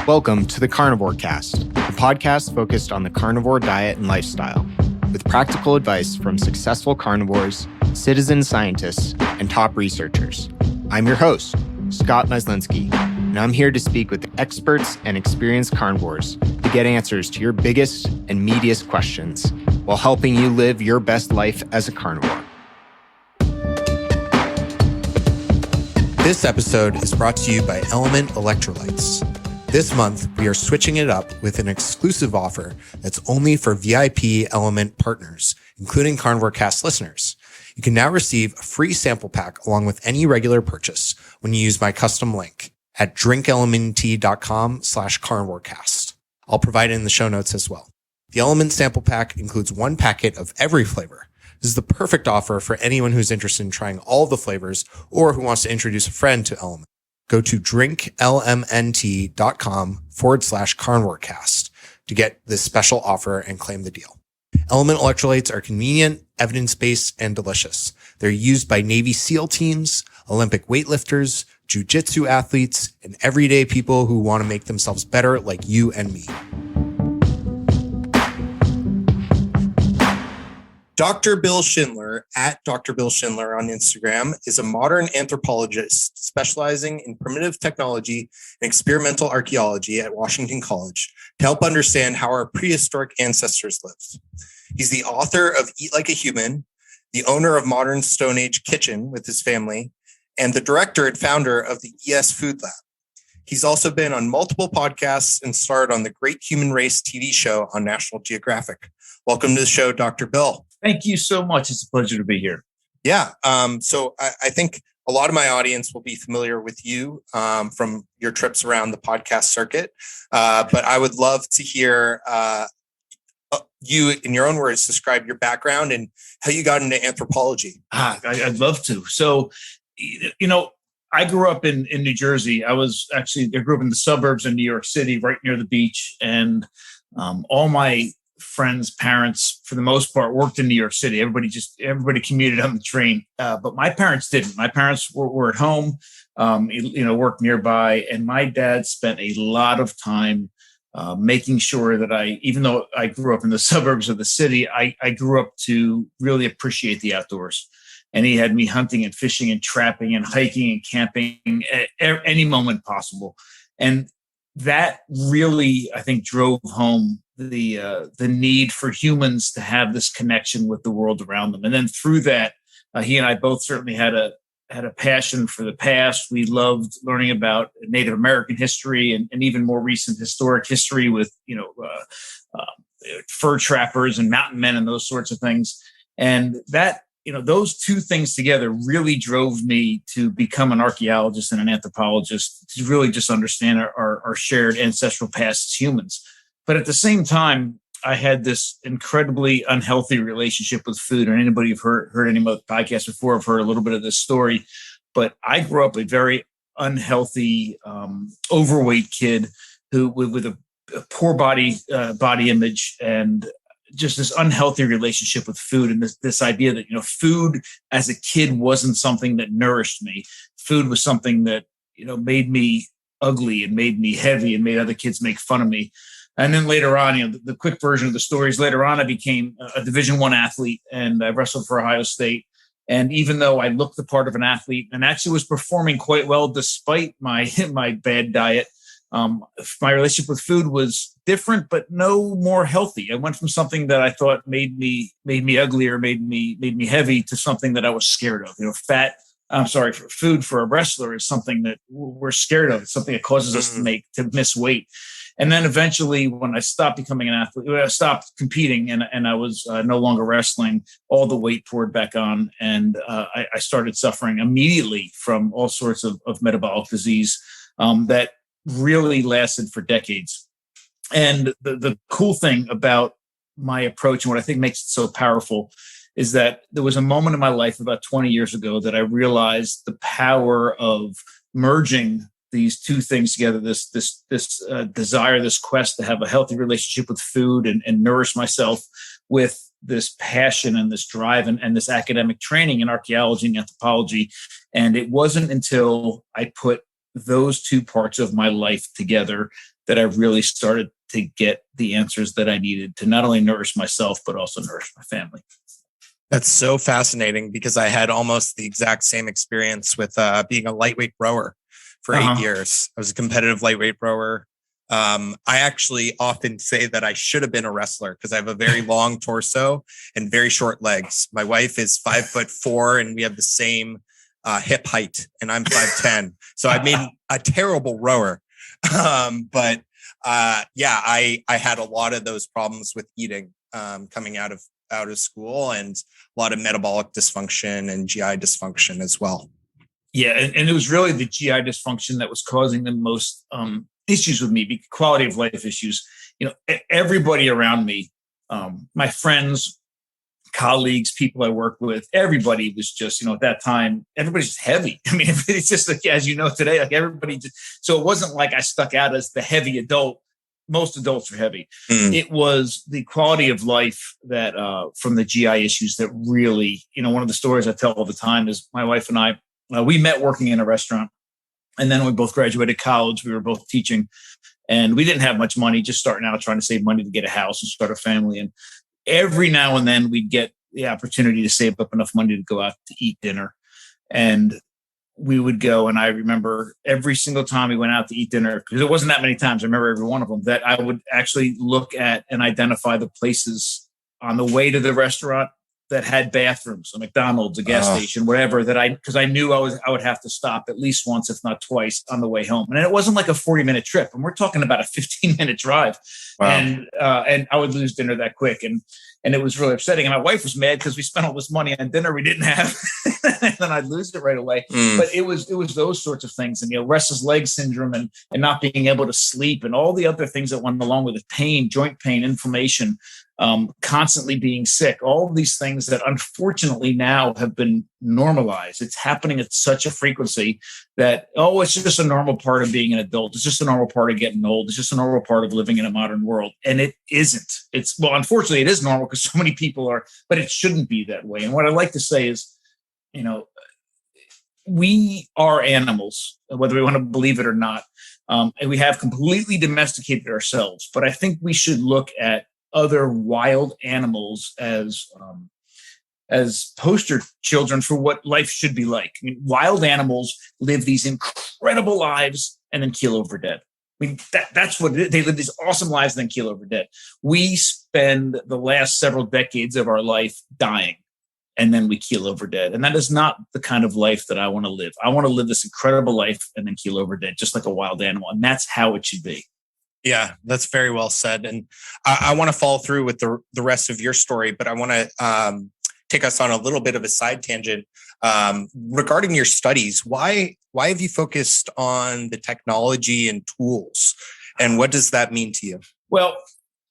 Welcome to the Carnivore Cast, the podcast focused on the carnivore diet and lifestyle, with practical advice from successful carnivores, citizen scientists, and top researchers. I'm your host, Scott Myslinski, and I'm here to speak with experts and experienced carnivores to get answers to your biggest and meatiest questions while helping you live your best life as a carnivore. This episode is brought to you by Element Electrolytes. This month, we are switching it up with an exclusive offer that's only for VIP Element partners, including Carnivore Cast listeners. You can now receive a free sample pack along with any regular purchase when you use my custom link at drinklmnt.com/carnivorecast. I'll provide it in the show notes as well. The Element sample pack includes one packet of every flavor. This is the perfect offer for anyone who's interested in trying all of the flavors or who wants to introduce a friend to Element. Go to drinklmnt.com/carnivorecast to get this special offer and claim the deal. Element electrolytes are convenient, evidence-based, and delicious. They're used by Navy SEAL teams, Olympic weightlifters, jiu-jitsu athletes, and everyday people who want to make themselves better like you and me. Dr. Bill Schindler, at Dr. Bill Schindler on Instagram, is a modern anthropologist specializing in primitive technology and experimental archaeology at Washington College to help understand how our prehistoric ancestors lived. He's the author of Eat Like a Human, the owner of Modern Stone Age Kitchen with his family, and the director and founder of the ES Food Lab. He's also been on multiple podcasts and starred on the Great Human Race TV show on National Geographic. Welcome to the show, Dr. Bill. Thank you so much. It's a pleasure to be here. Yeah. So I think a lot of my audience will be familiar with you from your trips around the podcast circuit. But I would love to hear you, in your own words, describe your background and how you got into anthropology. I'd love to. So, I grew up in New Jersey. I grew up in the suburbs in New York City, right near the beach. And all my friends' parents, for the most part, worked in New York City. Everybody commuted on the train. But my parents didn't. My parents were at home, worked nearby. And my dad spent a lot of time making sure that even though I grew up in the suburbs of the city, I grew up to really appreciate the outdoors. And he had me hunting and fishing and trapping and hiking and camping at any moment possible. And that really, I think, drove home the need for humans to have this connection with the world around them. And then through that, he and I both certainly had a passion for the past. We loved learning about Native American history and even more recent historic history with fur trappers and mountain men and those sorts of things. And that, those two things together really drove me to become an archaeologist and an anthropologist, to really just understand our shared ancestral past as humans. But at the same time, I had this incredibly unhealthy relationship with food. And anybody who've heard any of the podcasts before have heard a little bit of this story. But I grew up a very unhealthy, overweight kid who with a poor body image and just this unhealthy relationship with food, and this idea that, food as a kid wasn't something that nourished me. Food was something that, made me ugly and made me heavy and made other kids make fun of me. And then later on, the quick version of the story is later on, I became a Division I athlete and I wrestled for Ohio State. And even though I looked the part of an athlete and actually was performing quite well despite my bad diet, my relationship with food was different, but no more healthy. I went from something that I thought made me ugly or made me heavy to something that I was scared of. Food for a wrestler is something that we're scared of. It's something that causes us to miss weight. And then eventually, when I stopped becoming an athlete, I stopped competing and I was no longer wrestling, all the weight poured back on. And I started suffering immediately from all sorts of metabolic disease that really lasted for decades. And the cool thing about my approach and what I think makes it so powerful is that there was a moment in my life about 20 years ago that I realized the power of merging these two things together, this desire, this quest to have a healthy relationship with food and nourish myself with this passion and this drive and this academic training in archaeology and anthropology. And it wasn't until I put those two parts of my life together that I really started to get the answers that I needed to not only nourish myself, but also nourish my family. That's so fascinating because I had almost the exact same experience with being a lightweight rower for 8 years. I was a competitive lightweight rower. I actually often say that I should have been a wrestler because I have a very long torso and very short legs. My wife is 5'4" and we have the same hip height, and I'm 5'10". So I made a terrible rower. But I had a lot of those problems with eating coming out of school, and a lot of metabolic dysfunction and GI dysfunction as well. Yeah, and it was really the GI dysfunction that was causing the most issues with me, quality of life issues. Everybody around me, my friends, colleagues, people I work with, everybody was just, at that time, everybody's just heavy. I mean, it's just like, as you know today, like everybody just, so it wasn't like I stuck out as the heavy adult. Most adults are heavy. It was the quality of life that from the GI issues that really, one of the stories I tell all the time is my wife and I, we met working in a restaurant, and then we both graduated college. We were both teaching, and we didn't have much money, just starting out trying to save money to get a house and start a family. And every now and then we'd get the opportunity to save up enough money to go out to eat dinner. And we would go, and I remember every single time we went out to eat dinner, because it wasn't that many times, I remember every one of them, that I would actually look at and identify the places on the way to the restaurant that had bathrooms, a McDonald's, a gas station, whatever, because I knew I would have to stop at least once, if not twice, on the way home. And it wasn't like a 40-minute trip, and we're talking about a 15-minute drive. Wow. And I would lose dinner that quick. And it was really upsetting. And my wife was mad because we spent all this money on dinner we didn't have. And then I'd lose it right away. But it was those sorts of things. And, restless leg syndrome and not being able to sleep and all the other things that went along with it, pain, joint pain, inflammation, constantly being sick, all of these things that unfortunately now have been normalized. It's happening at such a frequency that, it's just a normal part of being an adult. It's just a normal part of getting old. It's just a normal part of living in a modern world. And it isn't. Unfortunately, it is normal because so many people are, but it shouldn't be that way. And what I like to say is, we are animals, whether we want to believe it or not. And we have completely domesticated ourselves. But I think we should look at other wild animals as poster children for what life should be like. I mean, wild animals live these incredible lives and then keel over dead. I mean, that's what they live, these awesome lives and then keel over dead. We spend the last several decades of our life dying, and then we keel over dead. And that is not the kind of life that I want to live. I want to live this incredible life and then keel over dead, just like a wild animal. And that's how it should be. Yeah, that's very well said. And I want to follow through with the rest of your story, but I want to take us on a little bit of a side tangent regarding your studies. Why have you focused on the technology and tools, and what does that mean to you? Well,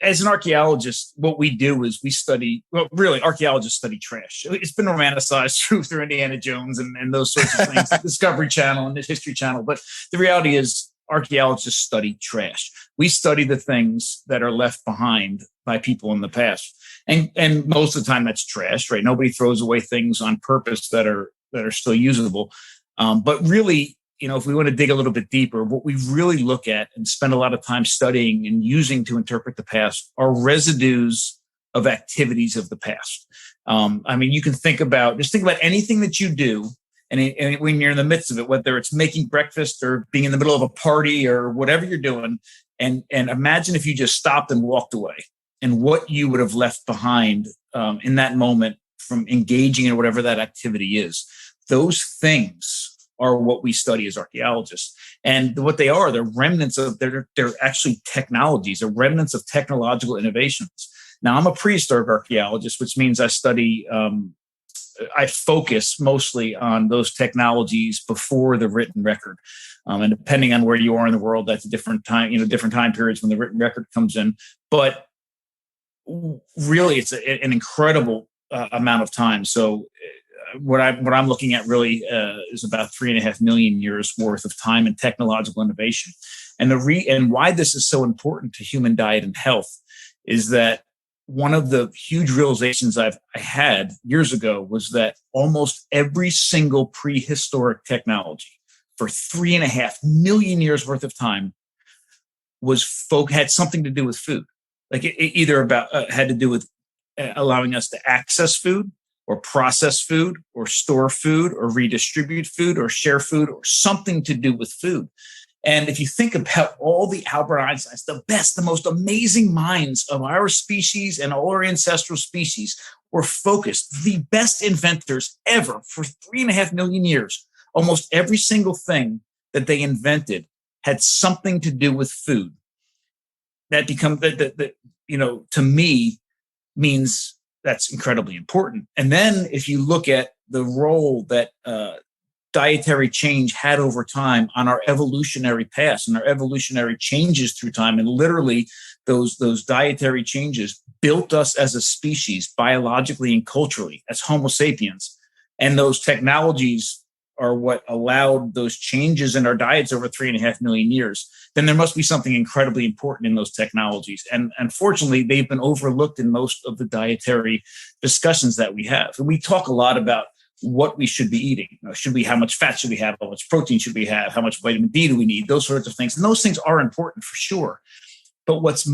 as an archaeologist, what we do is we study, archaeologists study trash. It's been romanticized through Indiana Jones and those sorts of things, Discovery Channel and the History Channel. But the reality is archaeologists study trash. We study the things that are left behind by people in the past. And most of the time that's trash, right? Nobody throws away things on purpose that are still usable. But really, if we want to dig a little bit deeper, what we really look at and spend a lot of time studying and using to interpret the past are residues of activities of the past. You can think about anything that you do. And when you're in the midst of it, whether it's making breakfast or being in the middle of a party or whatever you're doing, and imagine if you just stopped and walked away, and what you would have left behind in that moment from engaging in whatever that activity is. Those things are what we study as archaeologists. And what they are, they're remnants of, they're actually technologies, they're remnants of technological innovations. Now, I'm a prehistoric archaeologist, which means I study, I focus mostly on those technologies before the written record. And depending on where you are in the world, that's a different time, different time periods when the written record comes in. But really, it's an incredible amount of time. So what I'm looking at really is about 3.5 million years worth of time and technological innovation. And why this is so important to human diet and health is that one of the huge realizations I had years ago was that almost every single prehistoric technology, for 3.5 million years worth of time had something to do with food. Like it either had to do with allowing us to access food or process food or store food or redistribute food or share food or something to do with food. And if you think about all the Albert Einsteins, the best, the most amazing minds of our species and all our ancestral species were focused, the best inventors ever for 3.5 million years. Almost every single thing that they invented had something to do with food. That to me means that's incredibly important. And then if you look at the role that dietary change had over time on our evolutionary past and our evolutionary changes through time, and literally those dietary changes built us as a species biologically and culturally as Homo sapiens. And those technologies are what allowed those changes in our diets over 3.5 million years, then there must be something incredibly important in those technologies. And unfortunately, they've been overlooked in most of the dietary discussions that we have. And we talk a lot about what we should be eating. How much fat should we have? How much protein should we have? How much vitamin D do we need? Those sorts of things. And those things are important for sure. But what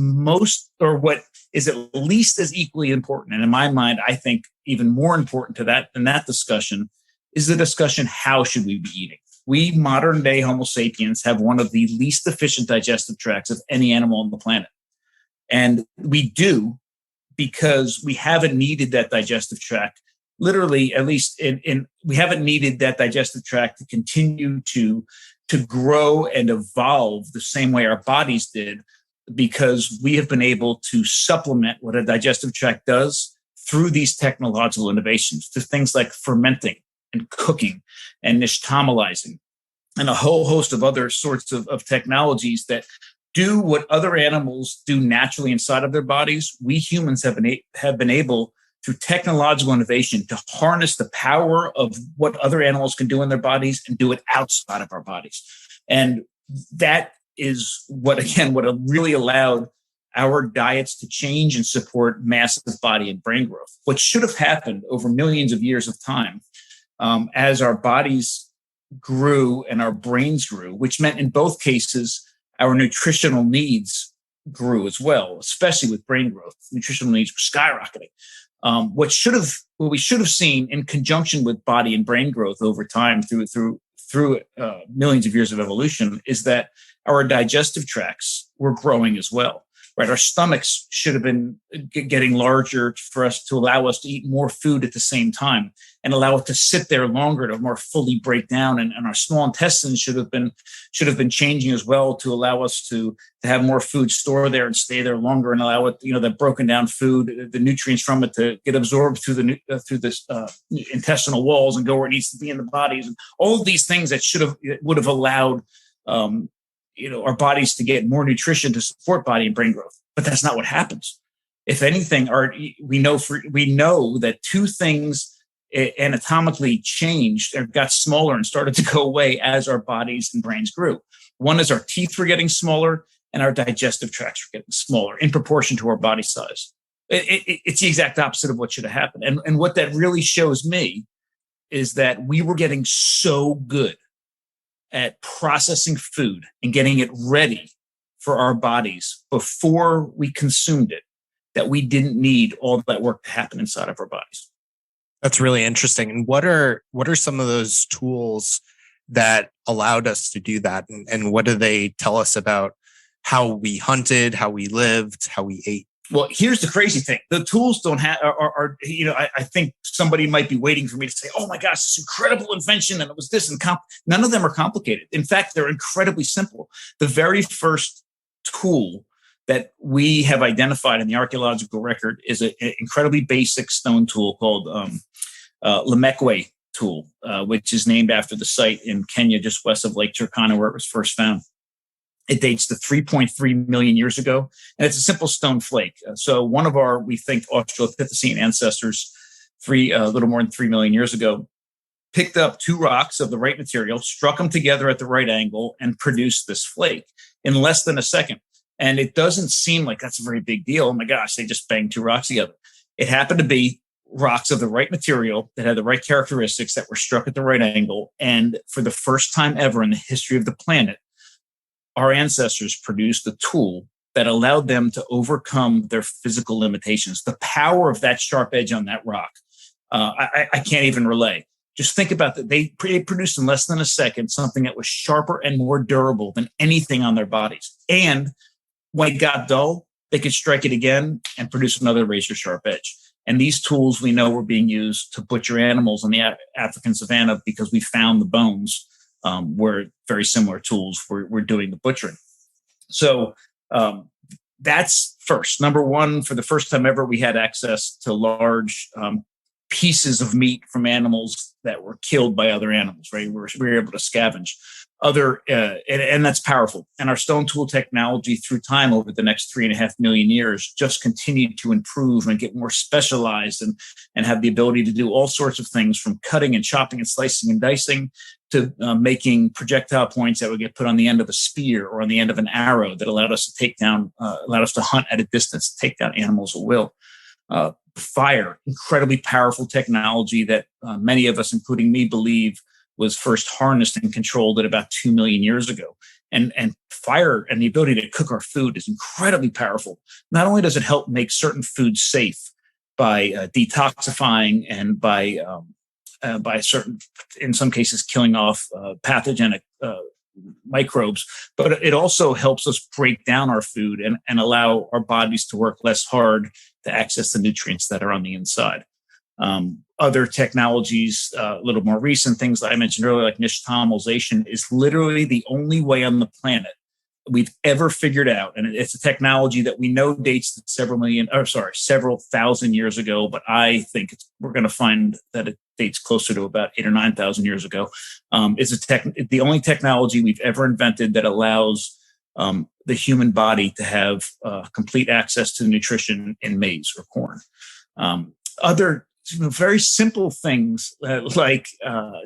is at least as equally important, and in my mind, I think even more important to that than that discussion, is the discussion, how should we be eating? We modern day Homo sapiens have one of the least efficient digestive tracts of any animal on the planet. And we do because we haven't needed that digestive tract, literally, at least we haven't needed that digestive tract to continue to grow and evolve the same way our bodies did, because we have been able to supplement what a digestive tract does through these technological innovations, to things like fermenting and cooking and nixtamalizing and a whole host of other sorts of technologies that do what other animals do naturally inside of their bodies. We humans have been able, through technological innovation, to harness the power of what other animals can do in their bodies and do it outside of our bodies. And that is what really allowed our diets to change and support massive body and brain growth. What should have happened over millions of years of time, as our bodies grew and our brains grew, which meant in both cases, our nutritional needs grew as well, especially with brain growth. Nutritional needs were skyrocketing. What we should have seen in conjunction with body and brain growth over time through millions of years of evolution is that our digestive tracts were growing as well. Right, our stomachs should have been getting larger for us to allow us to eat more food at the same time and allow it to sit there longer to more fully break down. And our small intestines should have been changing as well to allow us to have more food store there and stay there longer and allow it, that broken down food, the nutrients from it to get absorbed through the intestinal walls and go where it needs to be in the bodies. And all of these things that would have allowed our bodies to get more nutrition to support body and brain growth. But that's not what happens. If anything, we know that two things anatomically changed or got smaller and started to go away as our bodies and brains grew. One is our teeth were getting smaller and our digestive tracts were getting smaller in proportion to our body size. It's the exact opposite of what should have happened. And what that really shows me is that we were getting so good at processing food and getting it ready for our bodies before we consumed it, that we didn't need all that work to happen inside of our bodies. That's really interesting. And what are some of those tools that allowed us to do that? And what do they tell us about how we hunted, how we lived, how we ate? Well, here's the crazy thing. The tools don't have, I think somebody might be waiting for me to say, oh my gosh, this incredible invention. And it was this and none of them are complicated. In fact, they're incredibly simple. The very first tool that we have identified in the archaeological record is an incredibly basic stone tool called Lemekwe tool, which is named after the site in Kenya, just west of Lake Turkana, where it was first found. It dates to 3.3 million years ago, and it's a simple stone flake. So one of our, we think, Australopithecine ancestors, a little more than 3 million years ago, picked up two rocks of the right material, struck them together at the right angle, and produced this flake in less than a second. And it doesn't seem like that's a very big deal. Oh my gosh, they just banged two rocks together. It happened to be rocks of the right material that had the right characteristics that were struck at the right angle. And for the first time ever in the history of the planet, our ancestors produced a tool that allowed them to overcome their physical limitations. The power of that sharp edge on that rock, I can't even relay. Just think about that. They produced in less than a second something that was sharper and more durable than anything on their bodies. And when it got dull, they could strike it again and produce another razor sharp edge. And these tools we know were being used to butcher animals in the African savanna because we found the bones where very similar tools were doing the butchering. So that's first. Number one, for the first time ever, we had access to large pieces of meat from animals that were killed by other animals, right? We were able to scavenge and that's powerful. And our stone tool technology through time over the next 3.5 million years just continued to improve and get more specialized and have the ability to do all sorts of things, from cutting and chopping and slicing and dicing to making projectile points that would get put on the end of a spear or on the end of an arrow that allowed us to hunt at a distance, take down animals at will. Fire, incredibly powerful technology that many of us, including me, believe was first harnessed and controlled at about 2 million years ago. And fire and the ability to cook our food is incredibly powerful. Not only does it help make certain foods safe by detoxifying and by certain, in some cases, killing off pathogenic microbes, but it also helps us break down our food and allow our bodies to work less hard to access the nutrients that are on the inside. Other technologies, a little more recent things that I mentioned earlier, like nixtamalization, is literally the only way on the planet we've ever figured out. And it's a technology that we know dates to several thousand years ago, but I think we're going to find that it dates closer to about 8,000 or 9,000 years ago. It's the only technology we've ever invented that allows the human body to have complete access to nutrition in maize or corn. Other very simple things like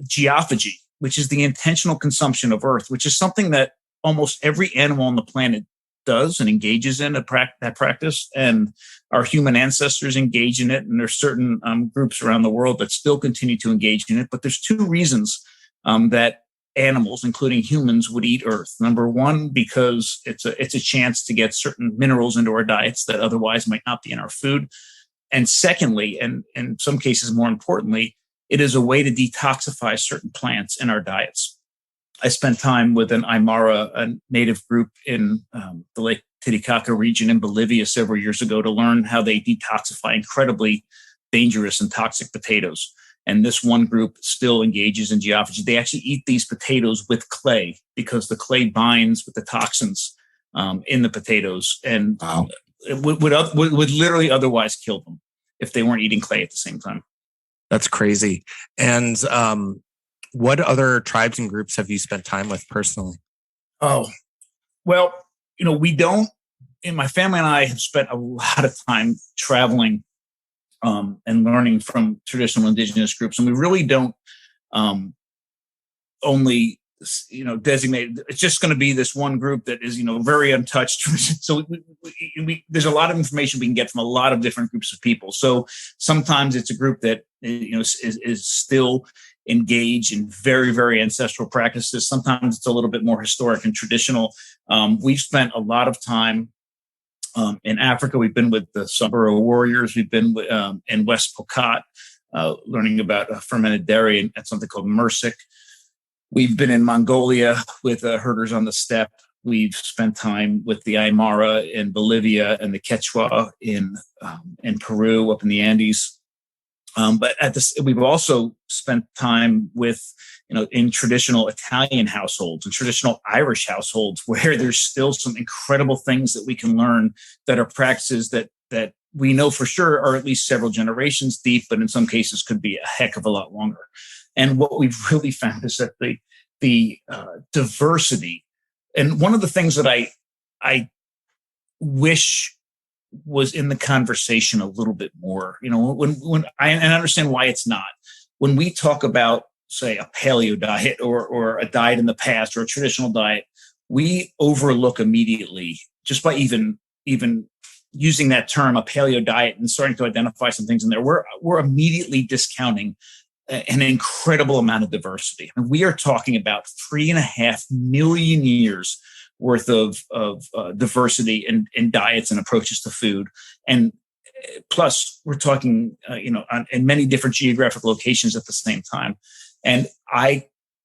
geophagy, which is the intentional consumption of earth, which is something that almost every animal on the planet does and engages in that practice. And our human ancestors engage in it. And there's certain groups around the world that still continue to engage in it. But there's two reasons that animals, including humans, would eat earth. Number one, because it's a chance to get certain minerals into our diets that otherwise might not be in our food. And secondly, and in some cases more importantly, it is a way to detoxify certain plants in our diets. I spent time with an Aymara, a native group in the Lake Titicaca region in Bolivia several years ago to learn how they detoxify incredibly dangerous and toxic potatoes. And this one group still engages in geophagy. They actually eat these potatoes with clay because the clay binds with the toxins in the potatoes and it would literally otherwise kill them if they weren't eating clay at the same time. That's crazy. And what other tribes and groups have you spent time with personally? Oh, well, my family and I have spent a lot of time traveling and learning from traditional indigenous groups. And we really don't only, designate, it's just going to be this one group that is, very untouched. So there's a lot of information we can get from a lot of different groups of people. So sometimes it's a group that, is still engaged in very, very ancestral practices. Sometimes it's a little bit more historic and traditional. We've spent a lot of time in Africa. We've been with the Samburu warriors. We've been in West Pokot, learning about fermented dairy and something called Mursik. We've been in Mongolia with herders on the steppe. We've spent time with the Aymara in Bolivia and the Quechua in Peru, up in the Andes. But we've also spent time with, in traditional Italian households and traditional Irish households where there's still some incredible things that we can learn that are practices that we know for sure are at least several generations deep, but in some cases could be a heck of a lot longer. And what we've really found is that the diversity, and one of the things that I wish was in the conversation a little bit more, when I understand why it's not. When we talk about, say, a paleo diet or a diet in the past or a traditional diet, we overlook immediately, just by even using that term, a paleo diet, and starting to identify some things in there, we're immediately discounting an incredible amount of diversity. And we are talking about 3.5 million years worth of diversity in diets and approaches to food. And plus, we're talking, in many different geographic locations at the same time. And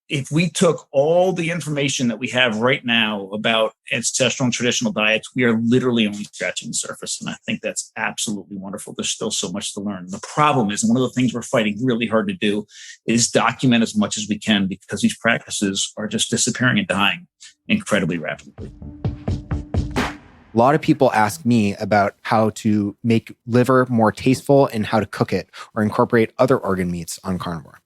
if we took all the information that we have right now about ancestral and traditional diets, we are literally only scratching the surface. And I think that's absolutely wonderful. There's still so much to learn. The problem is, and one of the things we're fighting really hard to do is document as much as we can, because these practices are just disappearing and dying incredibly rapidly. A lot of people ask me about how to make liver more tasteful and how to cook it or incorporate other organ meats on carnivore.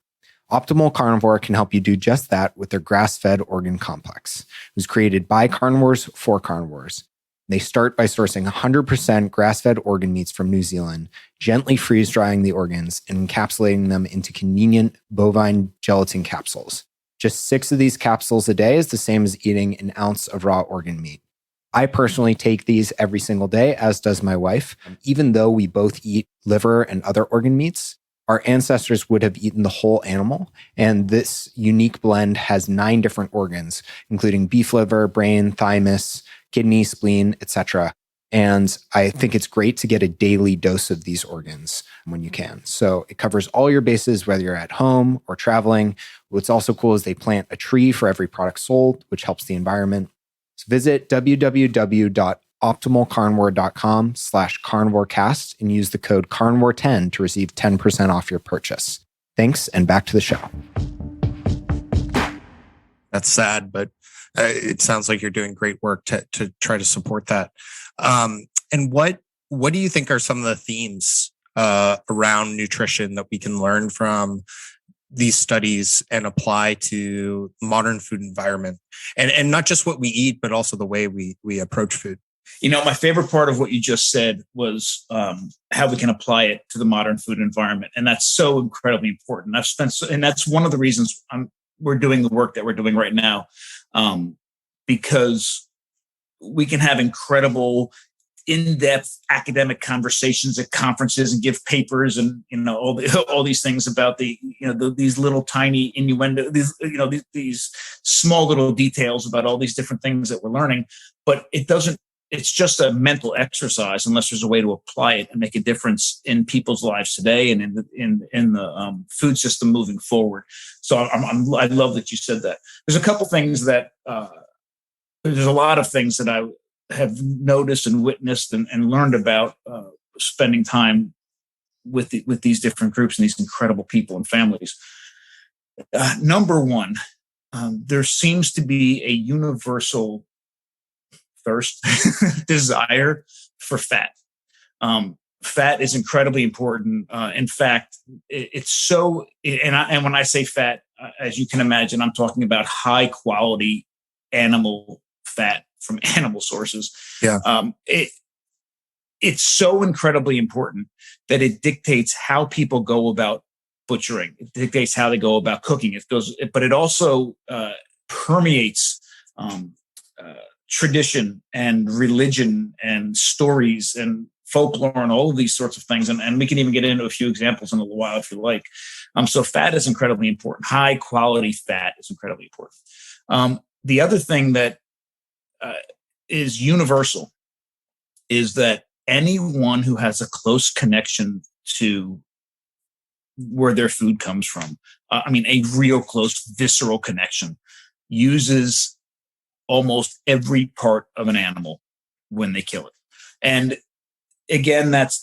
Optimal Carnivore can help you do just that with their grass-fed organ complex. It was created by carnivores for carnivores. They start by sourcing 100% grass-fed organ meats from New Zealand, gently freeze-drying the organs and encapsulating them into convenient bovine gelatin capsules. Just 6 of these capsules a day is the same as eating an ounce of raw organ meat. I personally take these every single day, as does my wife. Even though we both eat liver and other organ meats, our ancestors would have eaten the whole animal, and this unique blend has 9 different organs, including beef liver, brain, thymus, kidney, spleen, etc. And I think it's great to get a daily dose of these organs when you can. So it covers all your bases, whether you're at home or traveling. What's also cool is they plant a tree for every product sold, which helps the environment. So visit www.optimalcarnivore.com/carnivorecast and use the code carnivore10 to receive 10% off your purchase. Thanks, and back to the show. That's sad, but it sounds like you're doing great work to try to support that. And what do you think are some of the themes around nutrition that we can learn from these studies and apply to modern food environment, and not just what we eat, but also the way we approach food? My favorite part of what you just said was how we can apply it to the modern food environment. And that's so incredibly important. And that's one of the reasons we're doing the work that we're doing right now, because we can have incredible in-depth academic conversations at conferences and give papers and all these things about these little tiny innuendo, these small little details about all these different things that we're learning. But it's just a mental exercise unless there's a way to apply it and make a difference in people's lives today and in the food system moving forward. So I love that you said that. There's a couple things that there's a lot of things that I have noticed and witnessed and learned about spending time with these different groups and these incredible people and families. Number one, there seems to be a universal thirst, desire for fat. Fat is incredibly important. In fact, it's so, and when I say fat, as you can imagine, I'm talking about high quality animal fat from animal sources. Yeah. It's so incredibly important that it dictates how people go about butchering. It dictates how they go about cooking. But it also permeates tradition and religion and stories and folklore and all of these sorts of things. And we can even get into a few examples in a little while if you like. So fat is incredibly important. High quality fat is incredibly important. The other thing that is universal is that anyone who has a close connection to where their food comes from, a real close visceral connection, uses almost every part of an animal when they kill it. And again, that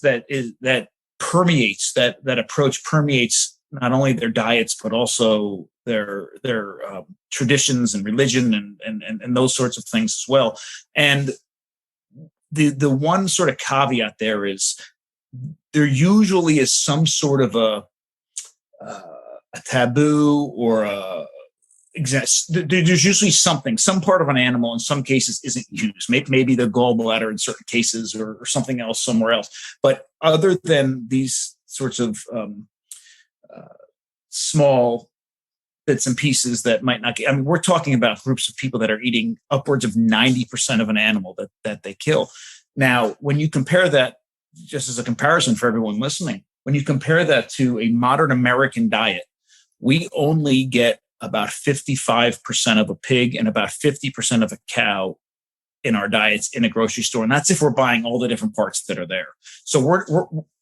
approach permeates not only their diets, but also their traditions and religion and those sorts of things as well. And the one sort of caveat there is there usually is some sort of a taboo or there's usually some part of an animal in some cases isn't used. Maybe the gallbladder in certain cases or something else somewhere else. But other than these sorts of small bits and pieces that might not get, we're talking about groups of people that are eating upwards of 90% of an animal that they kill. Now, when you compare that, just as a comparison for everyone listening, when you compare that to a modern American diet, we only get about 55% of a pig and about 50% of a cow in our diets in a grocery store. And that's if we're buying all the different parts that are there. So we're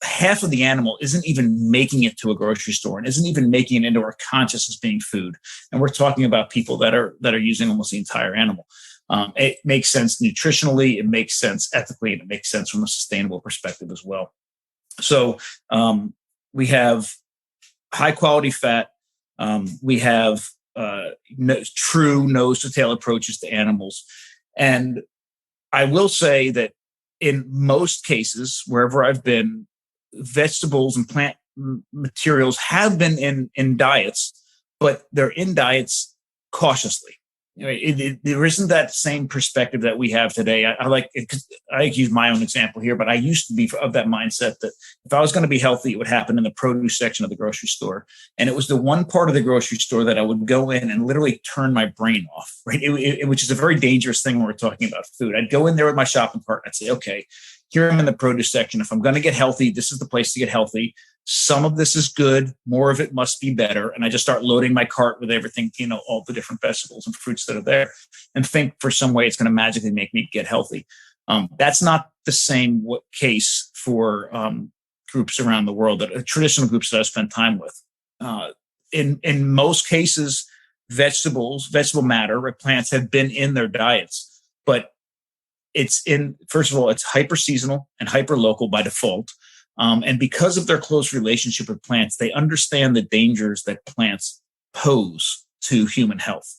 half of the animal isn't even making it to a grocery store and isn't even making it into our consciousness being food. And we're talking about people that are using almost the entire animal. It makes sense nutritionally, it makes sense ethically, and it makes sense from a sustainable perspective as well. So we have high quality fat. We have true nose to tail approaches to animals. And I will say that in most cases, wherever I've been, vegetables and plant materials have been in diets, but they're in diets cautiously. There isn't that same perspective that we have today. I like it, 'cause I use my own example here, but I used to be of that mindset that if I was going to be healthy, it would happen in the produce section of the grocery store. And it was the one part of the grocery store that I would go in and literally turn my brain off, right? Which is a very dangerous thing when we're talking about food. I'd go in there with my shopping cart. I'd say, okay, here I'm in the produce section. If I'm going to get healthy, this is the place to get healthy. Some of this is good. More of it must be better. And I just start loading my cart with everything, all the different vegetables and fruits that are there, and think for some way it's going to magically make me get healthy. That's not the same case for groups around the world, traditional groups that I've spent time with. In most cases, vegetable matter, or plants have been in their diets, but first of all, it's hyper seasonal and hyper local by default. And because of their close relationship with plants, they understand the dangers that plants pose to human health.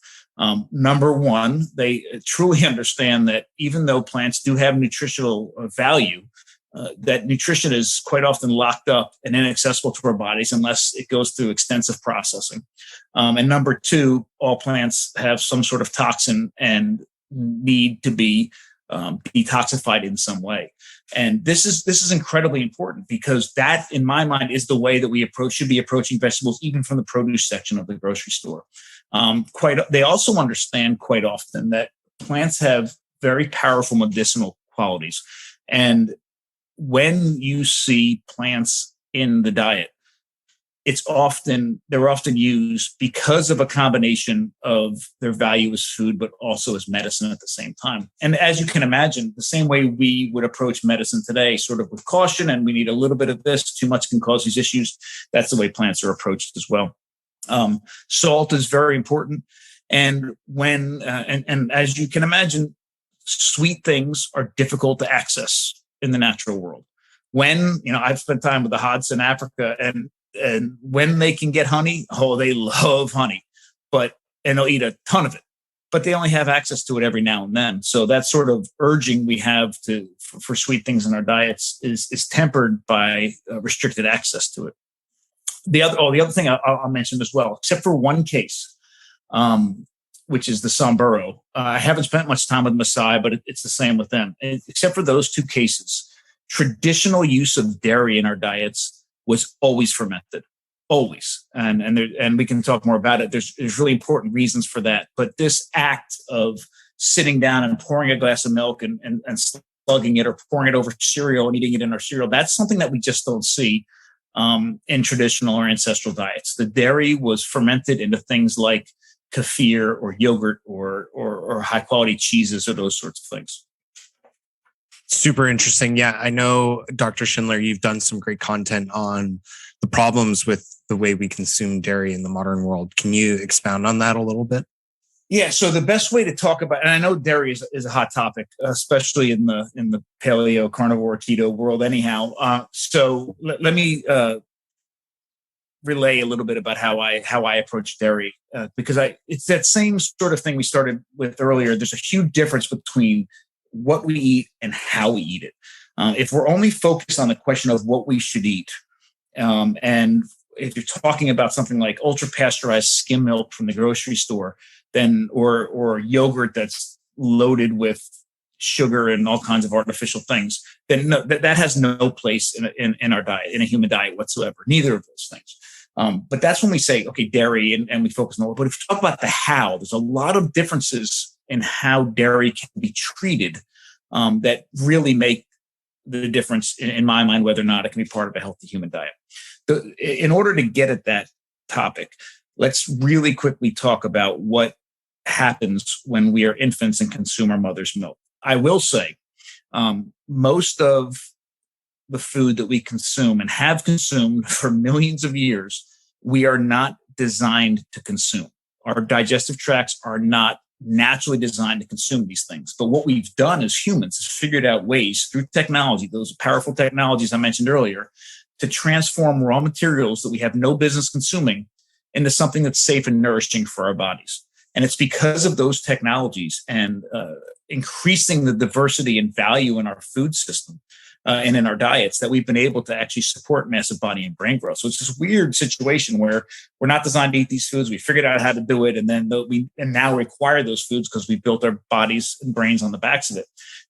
Number one, they truly understand that even though plants do have nutritional value, that nutrition is quite often locked up and inaccessible to our bodies unless it goes through extensive processing. And number two, all plants have some sort of toxin and need to be detoxified in some way. And this is incredibly important, because that, in my mind, is the way that we should be approaching vegetables, even from the produce section of the grocery store. They also understand quite often that plants have very powerful medicinal qualities. And when you see plants in the diet, they're often used because of a combination of their value as food, but also as medicine at the same time. And as you can imagine, the same way we would approach medicine today, sort of with caution, and we need a little bit of this, too much can cause these issues. That's the way plants are approached as well. Salt is very important. And and as you can imagine, sweet things are difficult to access in the natural world. When, I've spent time with the Hods in Africa, and when they can get honey, they love honey, and they'll eat a ton of it, but they only have access to it every now and then. So that sort of urging we have for sweet things in our diets is tempered by restricted access to it. The other thing I'll mention as well, except for one case, which is the Samburu. I haven't spent much time with Maasai, but it's the same with them. Except for those two cases, traditional use of dairy in our diets was always fermented, always. And we can talk more about it. There's really important reasons for that. But this act of sitting down and pouring a glass of milk and slugging it, or pouring it over cereal and eating it in our cereal, that's something that we just don't see in traditional or ancestral diets. The dairy was fermented into things like kefir or yogurt or high quality cheeses or those sorts of things. Super interesting. Yeah, I know, Dr. Schindler, you've done some great content on the problems with the way we consume dairy in the modern world. Can you expound on that a little bit? Yeah. So the best way to talk about, and I know dairy is a hot topic, especially in the paleo, carnivore, keto world. Anyhow, so let me relay a little bit about how I approach dairy, because it's that same sort of thing we started with earlier. There's a huge difference between what we eat and how we eat it. If we're only focused on the question of what we should eat, and if you're talking about something like ultra pasteurized skim milk from the grocery store, then or yogurt that's loaded with sugar and all kinds of artificial things, then no, that has no place in our diet, in a human diet whatsoever. Neither of those things. But that's when we say, okay, dairy, and we focus on the. But if you talk about the how, there's a lot of differences in how dairy can be treated that really make the difference in my mind, whether or not it can be part of a healthy human diet. In order to get at that topic, let's really quickly talk about what happens when we are infants and consume our mother's milk. I will say, most of the food that we consume and have consumed for millions of years, we are not designed to consume. Our digestive tracts are not naturally designed to consume these things. But what we've done as humans is figured out ways through technology, those powerful technologies I mentioned earlier, to transform raw materials that we have no business consuming into something that's safe and nourishing for our bodies. And it's because of those technologies and increasing the diversity and value in our food system and in our diets that we've been able to actually support massive body and brain growth. So it's this weird situation where we're not designed to eat these foods. We figured out how to do it, and then we now require those foods because we built our bodies and brains on the backs of it.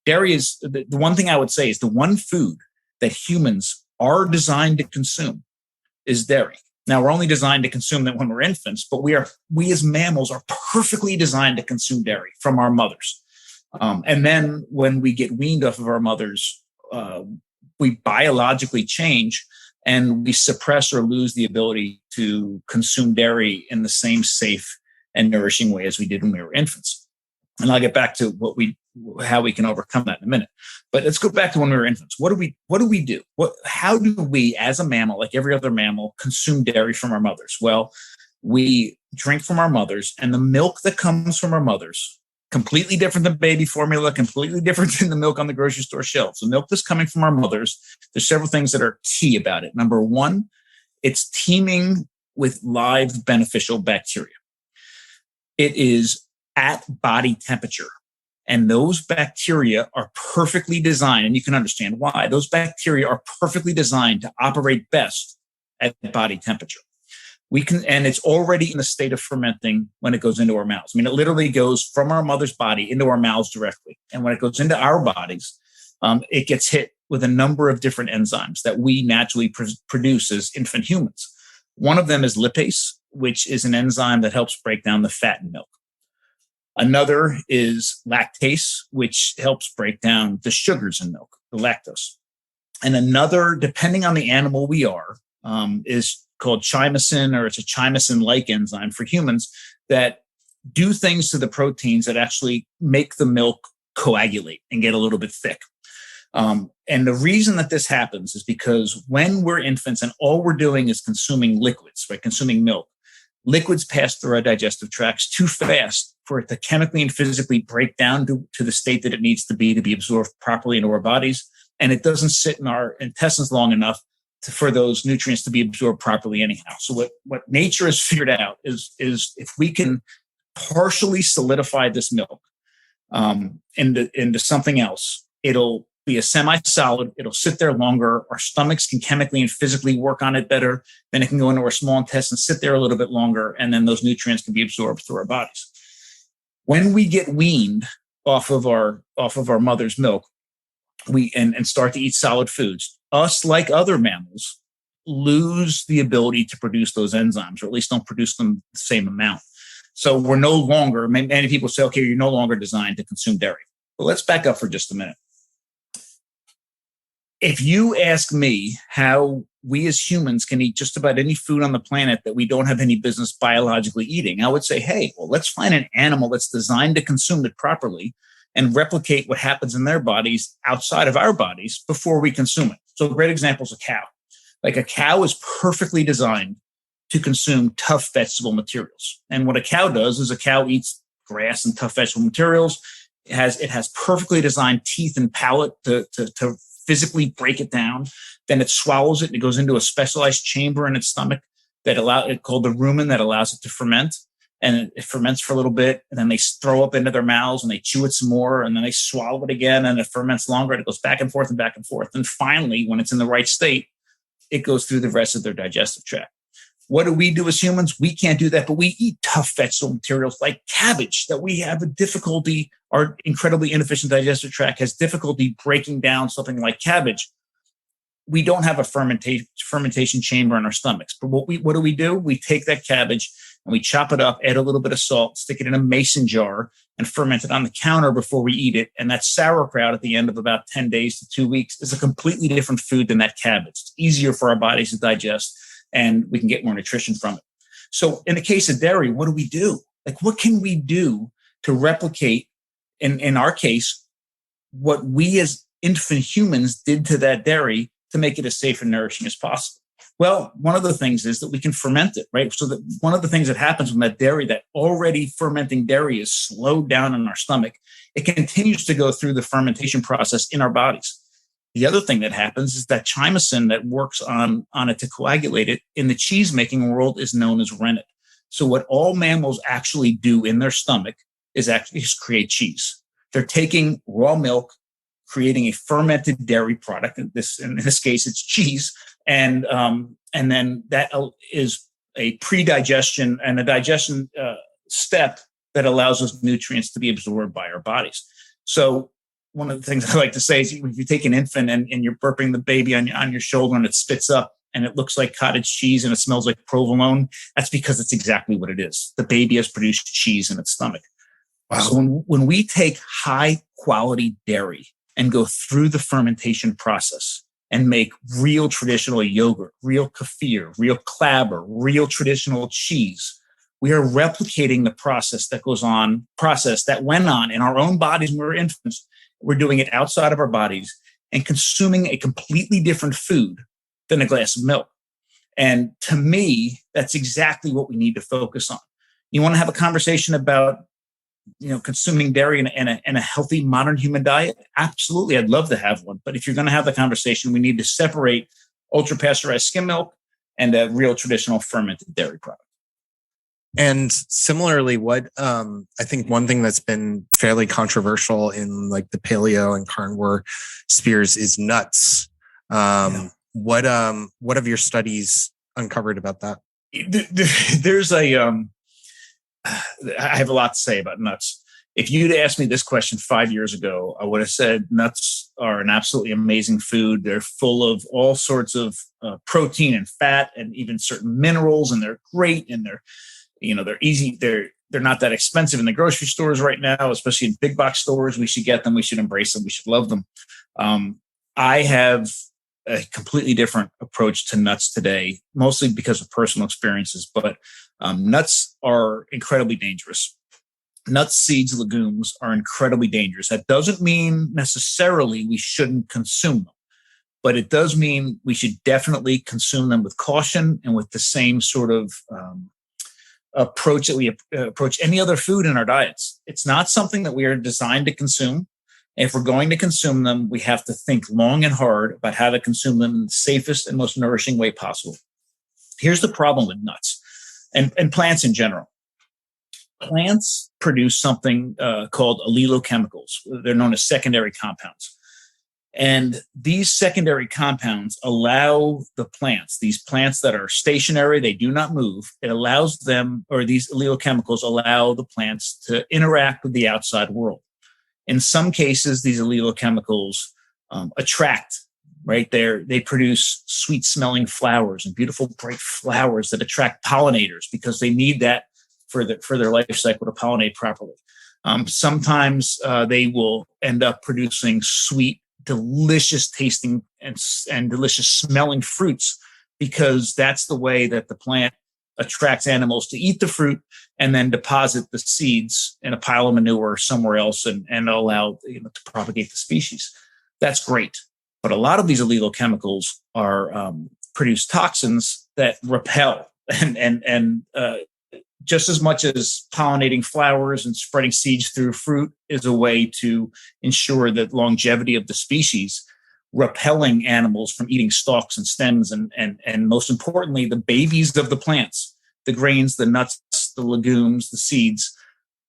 Dairy is the one thing I would say is the one food that humans are designed to consume is dairy. Now, we're only designed to consume them when we're infants, but we as mammals are perfectly designed to consume dairy from our mothers. And then when we get weaned off of our mothers, we biologically change and we suppress or lose the ability to consume dairy in the same safe and nourishing way as we did when we were infants. And I'll get back to how we can overcome that in a minute. But let's go back to when we were infants. What do we do? How do we, as a mammal, like every other mammal, consume dairy from our mothers? Well, we drink from our mothers, and the milk that comes from our mothers, completely different than baby formula, completely different than the milk on the grocery store shelves. The milk that's coming from our mothers, there's several things that are key about it. Number one, it's teeming with live beneficial bacteria. It is at body temperature. And those bacteria are perfectly designed, and you can understand why. Those bacteria are perfectly designed to operate best at body temperature. And it's already in the state of fermenting when it goes into our mouths. I mean, it literally goes from our mother's body into our mouths directly. And when it goes into our bodies, it gets hit with a number of different enzymes that we naturally produce as infant humans. One of them is lipase, which is an enzyme that helps break down the fat in milk. Another is lactase, which helps break down the sugars in milk, the lactose. And another, depending on the animal we are, is called chymosin, or it's a chymosin-like enzyme for humans that do things to the proteins that actually make the milk coagulate and get a little bit thick. And the reason that this happens is because when we're infants and all we're doing is consuming liquids, right, consuming milk, liquids pass through our digestive tracts too fast for it to chemically and physically break down to the state that it needs to be absorbed properly into our bodies. And it doesn't sit in our intestines long enough for those nutrients to be absorbed properly anyhow. So what nature has figured out is if we can partially solidify this milk into something else, it'll be a semi-solid, it'll sit there longer, our stomachs can chemically and physically work on it better, then it can go into our small intestine, sit there a little bit longer, and then those nutrients can be absorbed through our bodies. When we get weaned off of our mother's milk, and start to eat solid foods, us, like other mammals, lose the ability to produce those enzymes, or at least don't produce them the same amount. So we're no longer, many people say, okay, you're no longer designed to consume dairy. But let's back up for just a minute. If you ask me how we as humans can eat just about any food on the planet that we don't have any business biologically eating, I would say, hey, well, let's find an animal that's designed to consume it properly and replicate what happens in their bodies outside of our bodies before we consume it. So a great example is a cow. Like, a cow is perfectly designed to consume tough vegetable materials. And what a cow does is a cow eats grass and tough vegetable materials. It has perfectly designed teeth and palate to physically break it down. Then it swallows it and it goes into a specialized chamber in its stomach called the rumen, that allows it to ferment. And it ferments for a little bit, and then they throw up into their mouths and they chew it some more, and then they swallow it again, and it ferments longer, and it goes back and forth and back and forth. And finally, when it's in the right state, it goes through the rest of their digestive tract. What do we do as humans? We can't do that, but we eat tough vegetable materials like cabbage that we have a difficulty, our incredibly inefficient digestive tract has difficulty breaking down something like cabbage. We don't have a fermentation chamber in our stomachs. But what do? We take that cabbage and we chop it up, add a little bit of salt, stick it in a mason jar, and ferment it on the counter before we eat it. And that sauerkraut at the end of about 10 days to 2 weeks is a completely different food than that cabbage. It's easier for our bodies to digest, and we can get more nutrition from it. So in the case of dairy, what do we do? Like, what can we do to replicate, in our case, what we as infant humans did to that dairy to make it as safe and nourishing as possible? Well, one of the things is that we can ferment it, right? So that one of the things that happens when that dairy, that already fermenting dairy, is slowed down in our stomach, it continues to go through the fermentation process in our bodies. The other thing that happens is that chymosin that works on it to coagulate it in the cheese making world is known as rennet. So what all mammals actually do in their stomach is actually just create cheese. They're taking raw milk, creating a fermented dairy product. In this case, it's cheese. And then that is a pre-digestion and a digestion step that allows those nutrients to be absorbed by our bodies. So one of the things I like to say is, if you take an infant and you're burping the baby on your shoulder and it spits up and it looks like cottage cheese and it smells like provolone, that's because it's exactly what it is. The baby has produced cheese in its stomach. Wow. So when we take high quality dairy and go through the fermentation process and make real traditional yogurt, real kefir, real klabber, real traditional cheese, we are replicating the process that went on in our own bodies when we were infants. We're doing it outside of our bodies and consuming a completely different food than a glass of milk. And to me, that's exactly what we need to focus on. You want to have a conversation about, consuming dairy in a healthy modern human diet? Absolutely. I'd love to have one. But if you're going to have the conversation, we need to separate ultra pasteurized skim milk and a real traditional fermented dairy product. And similarly, what I think one thing that's been fairly controversial in like the paleo and carnivore spheres is nuts. What have your studies uncovered about that? There's I have a lot to say about nuts. If you'd asked me this question 5 years ago, I would have said nuts are an absolutely amazing food. They're full of all sorts of protein and fat and even certain minerals, and they're great, and they're easy. They're not that expensive in the grocery stores right now, especially in big box stores. We should get them. We should embrace them. We should love them. I have a completely different approach to nuts today, mostly because of personal experiences, but nuts are incredibly dangerous. Nuts, seeds, legumes are incredibly dangerous. That doesn't mean necessarily we shouldn't consume them, but it does mean we should definitely consume them with caution and with the same sort of approach that we approach any other food in our diets. It's not something that we are designed to consume. If we're going to consume them, we have to think long and hard about how to consume them in the safest and most nourishing way possible. Here's the problem with nuts and plants in general. Plants produce something called allelochemicals. They're known as secondary compounds. And these secondary compounds allow the plants, these plants that are stationary, they do not move, it allows them, or these allelochemicals allow the plants to interact with the outside world. In some cases, these allelochemicals attract, right? They produce sweet smelling flowers and beautiful bright flowers that attract pollinators because they need that for their life cycle to pollinate properly. Sometimes they will end up producing sweet, delicious tasting and delicious smelling fruits because that's the way that the plant attracts animals to eat the fruit and then deposit the seeds in a pile of manure somewhere else and allow to propagate the species. That's great. But a lot of these allelochemicals are produce toxins that repel and just as much as pollinating flowers and spreading seeds through fruit is a way to ensure the longevity of the species, repelling animals from eating stalks and stems and most importantly, the babies of the plants, the grains, the nuts, the legumes, the seeds,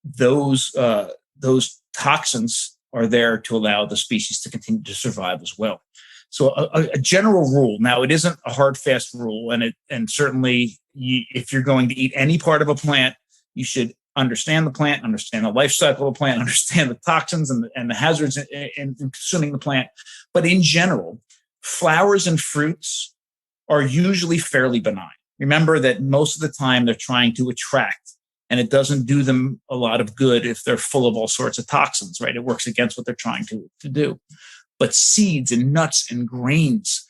those toxins are there to allow the species to continue to survive as well. So a general rule, now it isn't a hard, fast rule, and certainly if you're going to eat any part of a plant, you should understand the plant, understand the life cycle of the plant, understand the toxins and the hazards in consuming the plant. But in general, flowers and fruits are usually fairly benign. remember that most of the time they're trying to attract, and it doesn't do them a lot of good if they're full of all sorts of toxins, right? It works against what they're trying to do. But seeds and nuts and grains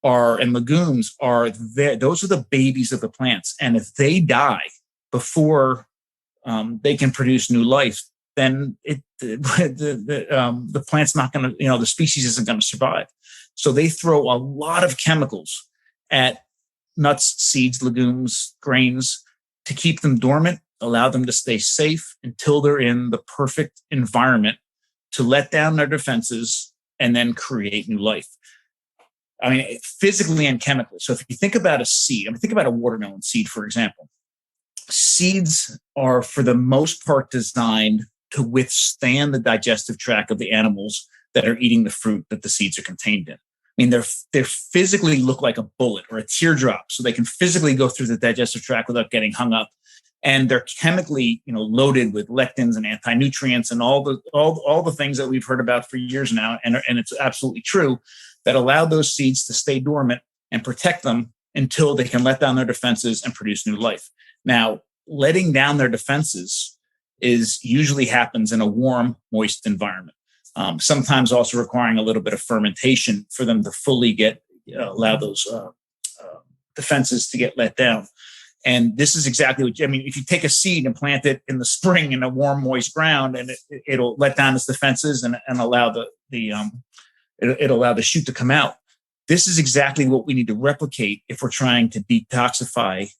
and legumes are there. Those are the babies of the plants. And if they die before they can produce new life, then the plant's not going to, the species isn't going to survive. So they throw a lot of chemicals at nuts, seeds, legumes, grains to keep them dormant, allow them to stay safe until they're in the perfect environment to let down their defenses and then create new life. I mean, physically and chemically. So if you think about a seed, think about a watermelon seed, for example. Seeds are, for the most part, designed to withstand the digestive tract of the animals that are eating the fruit that the seeds are contained in. I mean, they physically look like a bullet or a teardrop, so they can physically go through the digestive tract without getting hung up. And they're chemically, loaded with lectins and anti-nutrients and all the things that we've heard about for years now. And it's absolutely true, that allow those seeds to stay dormant and protect them until they can let down their defenses and produce new life. Now, letting down their defenses usually happens in a warm, moist environment. Sometimes also requiring a little bit of fermentation for them to fully allow those defenses to get let down. And this is exactly if you take a seed and plant it in the spring in a warm, moist ground, and it'll let down its defenses and allow it'll allow the shoot to come out. This is exactly what we need to replicate if we're trying to detoxify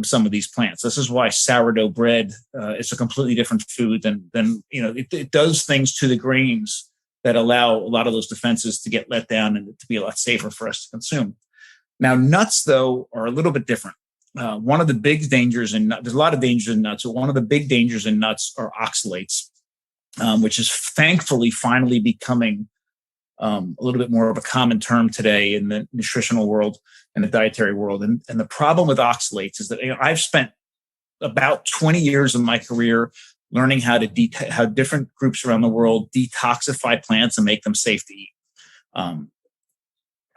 some of these plants. This is why sourdough bread is a completely different food than it does things to the grains that allow a lot of those defenses to get let down and to be a lot safer for us to consume. Now, nuts, though, are a little bit different. One of the big dangers there's a lot of dangers in nuts, but one of the big dangers in nuts are oxalates, which is thankfully finally becoming a little bit more of a common term today in the nutritional world and the dietary world. And the problem with oxalates is that I've spent about 20 years of my career learning how different groups around the world detoxify plants and make them safe to eat.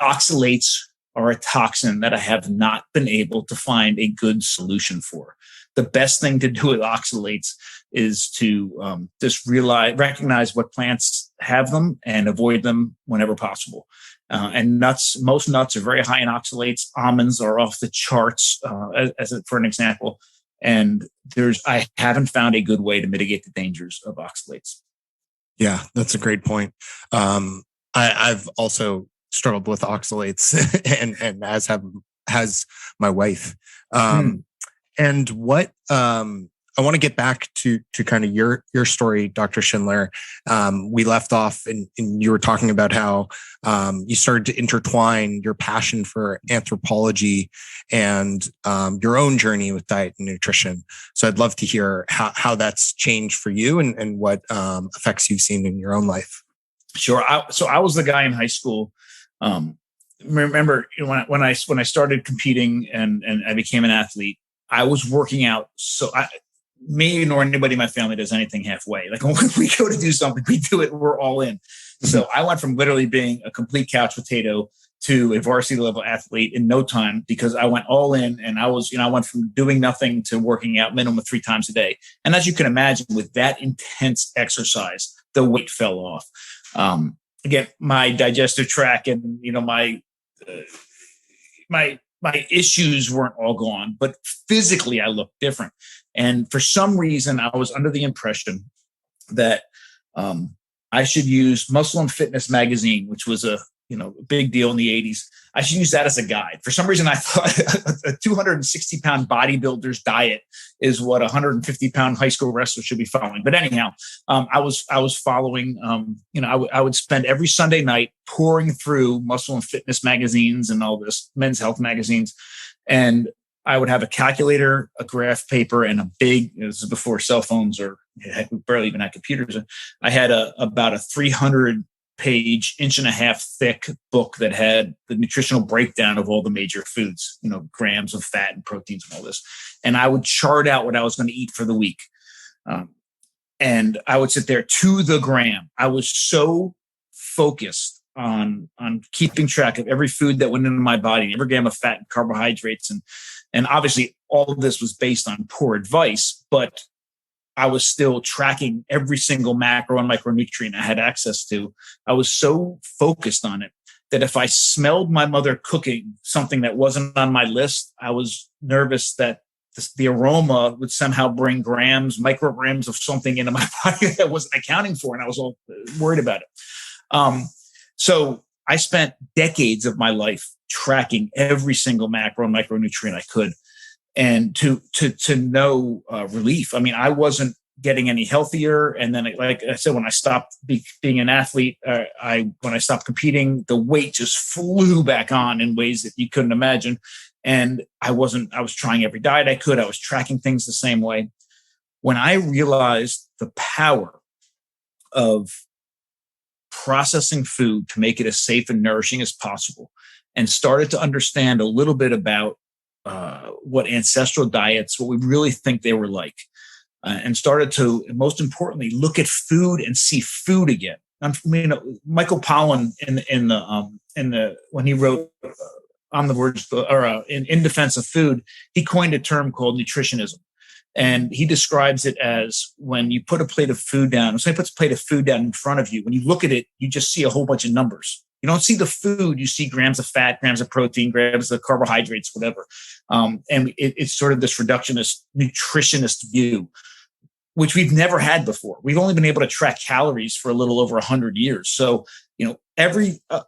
Oxalates are a toxin that I have not been able to find a good solution for. The best thing to do with oxalates is to just recognize what plants have them and avoid them whenever possible. And most nuts are very high in oxalates. Almonds are off the charts, for an example. And I haven't found a good way to mitigate the dangers of oxalates. Yeah, that's a great point. I've also struggled with oxalates, and has my wife. And what I want to get back to kind of your story, Dr. Schindler. We left off and you were talking about how you started to intertwine your passion for anthropology and your own journey with diet and nutrition. So I'd love to hear how that's changed for you and what effects you've seen in your own life. Sure. So I was the guy in high school. Remember when I started competing and I became an athlete, I was working out. So me nor anybody in my family does anything halfway. Like when we go to do something, we do it. We're all in. So I went from literally being a complete couch potato to a varsity level athlete in no time, because I went all in, and I went from doing nothing to working out minimum 3 times a day. And as you can imagine, with that intense exercise, the weight fell off. Again, my digestive tract and my issues weren't all gone, but physically I looked different. And for some reason, I was under the impression that I should use Muscle and Fitness magazine, which was a big deal in the 80s. I should use that as a guide. For some reason, I thought a 260-pound bodybuilder's diet is what a 150-pound high school wrestler should be following. But anyhow, I was following. I would spend every Sunday night pouring through Muscle and Fitness magazines and all this men's health magazines, and I would have a calculator, a graph paper, and this is before cell phones or we barely even had computers. I had about a 300-page, 1.5-inch thick book that had the nutritional breakdown of all the major foods, grams of fat and proteins and all this. And I would chart out what I was going to eat for the week. And I would sit there to the gram. I was so focused on keeping track of every food that went into my body, every gram of fat and carbohydrates. And obviously all of this was based on poor advice, but I was still tracking every single macro and micronutrient I had access to. I was so focused on it that if I smelled my mother cooking something that wasn't on my list, I was nervous that the aroma would somehow bring micrograms of something into my body that I wasn't accounting for. And I was all worried about it. So I spent decades of my life tracking every single macro and micronutrient I could. And to no relief. I mean, I wasn't getting any healthier. And then, like I said, when I stopped being an athlete, when I stopped competing, the weight just flew back on in ways that you couldn't imagine. And I was trying every diet I could. I was tracking things the same way. When I realized the power of processing food to make it as safe and nourishing as possible, and started to understand a little bit about what ancestral diets, what we really think they were like, and started to, most importantly, look at food and see food again. Michael Pollan when he wrote on the words in defense of food, he coined a term called nutritionism, and he describes it as when you put a plate of food down. When somebody puts a plate of food down in front of you, when you look at it, you just see a whole bunch of numbers. You don't see the food, you see grams of fat, grams of protein, grams of carbohydrates, whatever. And it's sort of this reductionist, nutritionist view, which we've never had before. We've only been able to track calories for a little over 100 years. So,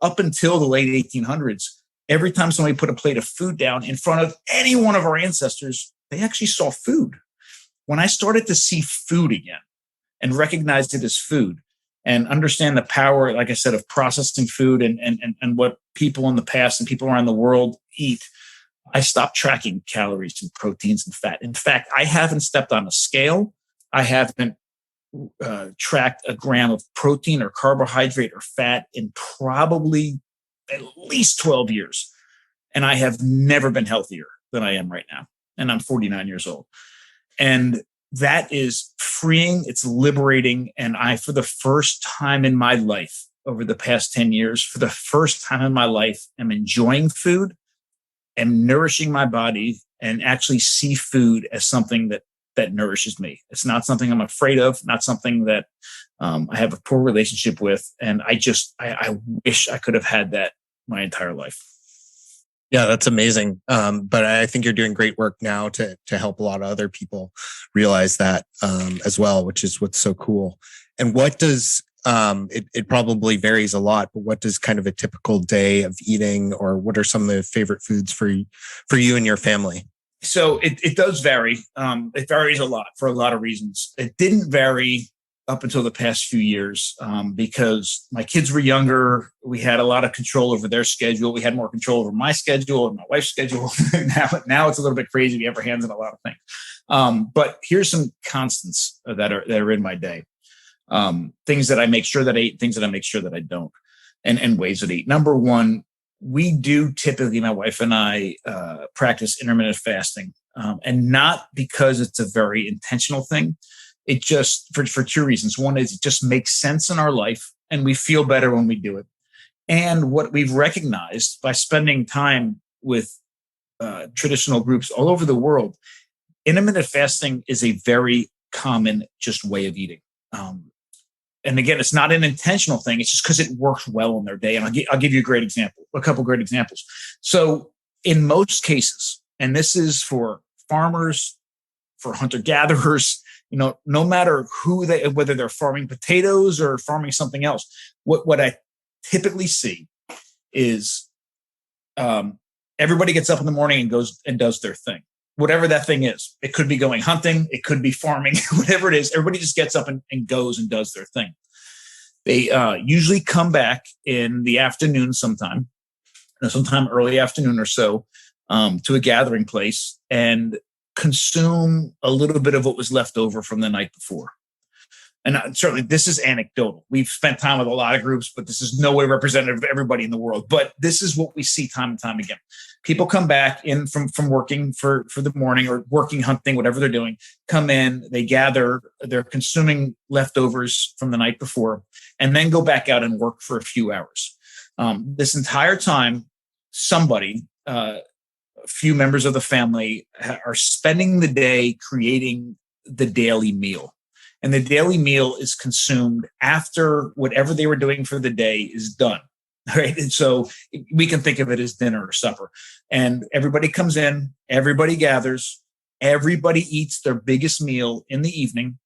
up until the late 1800s, every time somebody put a plate of food down in front of any one of our ancestors, they actually saw food. When I started to see food again and recognized it as food, and understand the power, like I said, of processing food and what people in the past and people around the world eat, I stopped tracking calories and proteins and fat. In fact, I haven't stepped on a scale. I haven't tracked a gram of protein or carbohydrate or fat in probably at least 12 years. And I have never been healthier than I am right now. And I'm 49 years old. And that is freeing. It's liberating. And for the first time in my life, over the past 10 years, for the first time in my life, am enjoying food, am nourishing my body, and actually see food as something that nourishes me. It's not something I'm afraid of, not something that I have a poor relationship with. And I wish I could have had that my entire life. Yeah, that's amazing. But I think you're doing great work now to help a lot of other people realize that as well, which is what's so cool. And what does it probably varies a lot, but what does kind of a typical day of eating, or what are some of the favorite foods for you and your family? So it does vary. It varies a lot for a lot of reasons. It didn't vary up until the past few years because my kids were younger. We had a lot of control over their schedule. We had more control over my schedule and my wife's schedule. now it's a little bit crazy. We have our hands on a lot of things. But here's some constants that are in my day. Things that I make sure that I eat, things that I make sure that I don't, and ways to eat. Number one, we do typically, my wife and I, practice intermittent fasting, and not because it's a very intentional thing. It just, for two reasons. One is it just makes sense in our life, and we feel better when we do it. And what we've recognized by spending time with traditional groups all over the world, intermittent fasting is a very common just way of eating. And again, it's not an intentional thing. It's just because it works well in their day. And I'll give you a couple great examples. So in most cases, and this is for farmers, for hunter-gatherers, no matter whether they're farming potatoes or farming something else, what I typically see is everybody gets up in the morning and goes and does their thing, whatever that thing is. It could be going hunting, it could be farming, whatever it is. Everybody just gets up and goes and does their thing. They usually come back in the afternoon sometime early afternoon or so, to a gathering place and consume a little bit of what was left over from the night before. and certainly this is anecdotal. We've spent time with a lot of groups, but this is no way representative of everybody in the world. But this is what we see time and time again. People come back in from working for the morning or working, hunting, whatever they're doing, come in, they gather, they're consuming leftovers from the night before, and then go back out and work for a few hours. This entire time, somebody, a few members of the family are spending the day creating the daily meal. And the daily meal is consumed after whatever they were doing for the day is done. Right. And so we can think of it as dinner or supper. And everybody comes in, everybody gathers, everybody eats their biggest meal in the evening.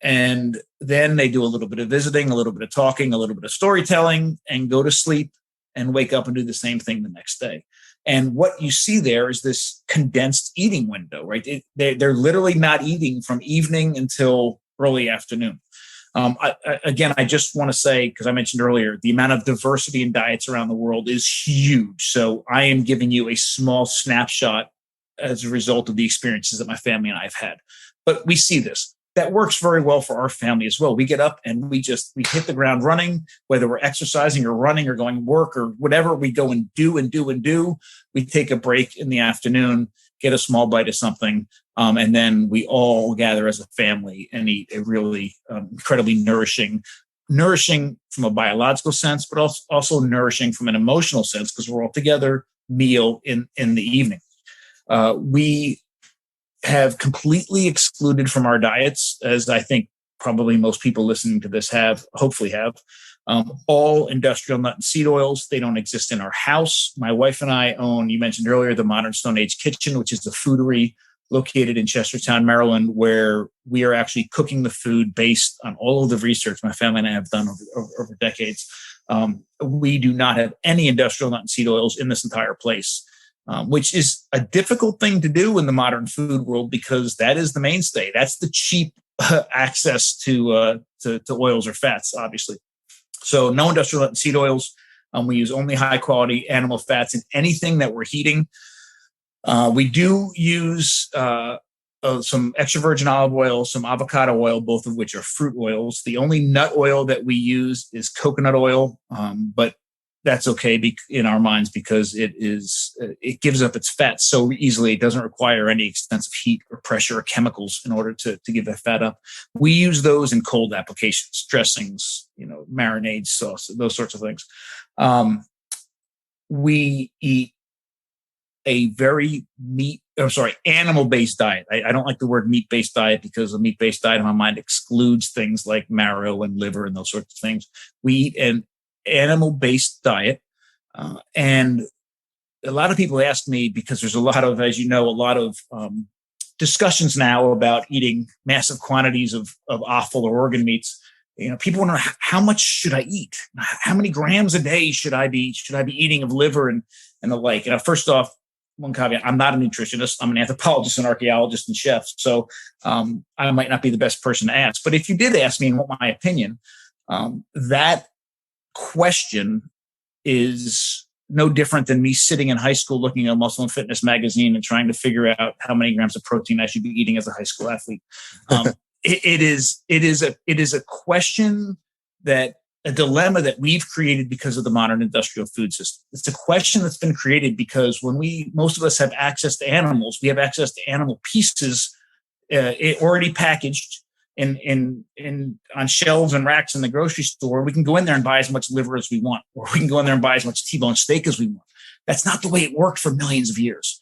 And then they do a little bit of visiting, a little bit of talking, a little bit of storytelling, and go to sleep and wake up and do the same thing the next day. And what you see there is this condensed eating window, right? They're literally not eating from evening until early afternoon. I just want to say, because I mentioned earlier, the amount of diversity in diets around the world is huge. So I am giving you a small snapshot as a result of the experiences that my family and I have had. But we see this. That works very well for our family as well. We get up and we hit the ground running, whether we're exercising or running or going to work or whatever, we go and do. We take a break in the afternoon, get a small bite of something, and then we all gather as a family and eat a really incredibly nourishing from a biological sense, but also nourishing from an emotional sense, because we're all together meal in the evening. We have completely excluded from our diets, as I think probably most people listening to this hopefully have, all industrial nut and seed oils. They don't exist in our house. My wife and I own, you mentioned earlier, the Modern Stone Age Kitchen, which is the foodery located in Chestertown, Maryland, where we are actually cooking the food based on all of the research my family and I have done over decades. We do not have any industrial nut and seed oils in this entire place. Which is a difficult thing to do in the modern food world, because that is the mainstay. That's the cheap access to oils or fats, obviously. So no industrial nut and seed oils. We use only high quality animal fats in anything that we're heating. We do use some extra virgin olive oil, some avocado oil, both of which are fruit oils. The only nut oil that we use is coconut oil, but that's okay in our minds, because it gives up its fat so easily. It doesn't require any extensive heat or pressure or chemicals in order to give that fat up. We use those in cold applications, dressings, marinades, sauce, those sorts of things. We eat a very animal-based diet. I don't like the word meat-based diet, because a meat-based diet in my mind excludes things like marrow and liver and those sorts of things. We eat an animal-based diet. And a lot of people ask me, because there's a lot of discussions now about eating massive quantities of offal or organ meats. People wonder, how much should I eat? How many grams a day should I be eating of liver and the like? First off, one caveat: I'm not a nutritionist. I'm an anthropologist, an archaeologist, and chef. So I might not be the best person to ask. But if you did ask me and want my opinion, that question is no different than me sitting in high school looking at a Muscle and Fitness magazine and trying to figure out how many grams of protein I should be eating as a high school athlete. It is a question, a dilemma that we've created because of the modern industrial food system. It's a question that's been created because when most of us have access to animals, we have access to animal pieces already packaged on shelves and racks in the grocery store. We can go in there and buy as much liver as we want, or we can go in there and buy as much T-bone steak as we want. That's not the way it worked for millions of years.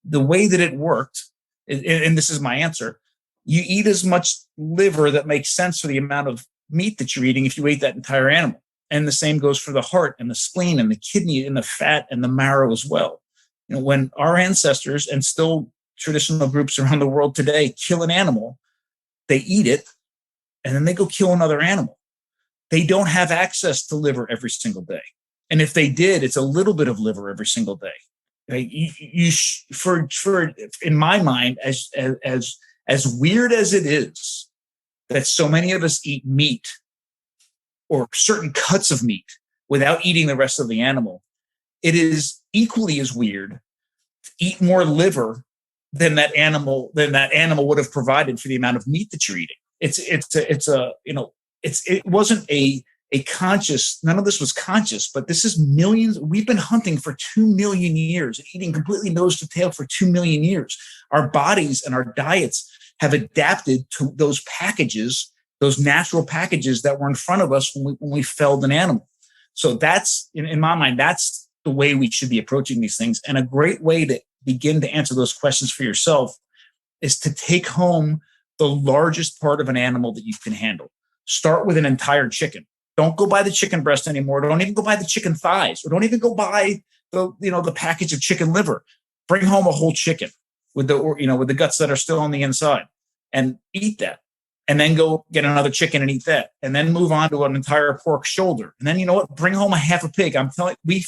The way that it worked, and this is my answer, you eat as much liver that makes sense for the amount of meat that you're eating if you ate that entire animal. And the same goes for the heart and the spleen and the kidney and the fat and the marrow as well. When our ancestors, and still traditional groups around the world today, kill an animal, they eat it, and then they go kill another animal. They don't have access to liver every single day. And if they did, it's a little bit of liver every single day. Right? In my mind, as weird as it is that so many of us eat meat or certain cuts of meat without eating the rest of the animal, it is equally as weird to eat more liver than that animal would have provided for the amount of meat that you're eating. it wasn't a conscious, none of this was conscious, but this is millions. We've been hunting for 2 million years, eating completely nose to tail for 2 million years. Our bodies and our diets have adapted to those packages, those natural packages that were in front of us when we felled an animal. So that's, in my mind, that's the way we should be approaching these things. And a great way to begin to answer those questions for yourself is to take home the largest part of an animal that you can handle. Start with an entire chicken. Don't go buy the chicken breast anymore. Don't even go buy the chicken thighs, or don't even go buy the package of chicken liver. Bring home a whole chicken with the guts that are still on the inside, and eat that. And then go get another chicken and eat that. And then move on to an entire pork shoulder. And then, you know what? Bring home a half a pig. I'm telling you,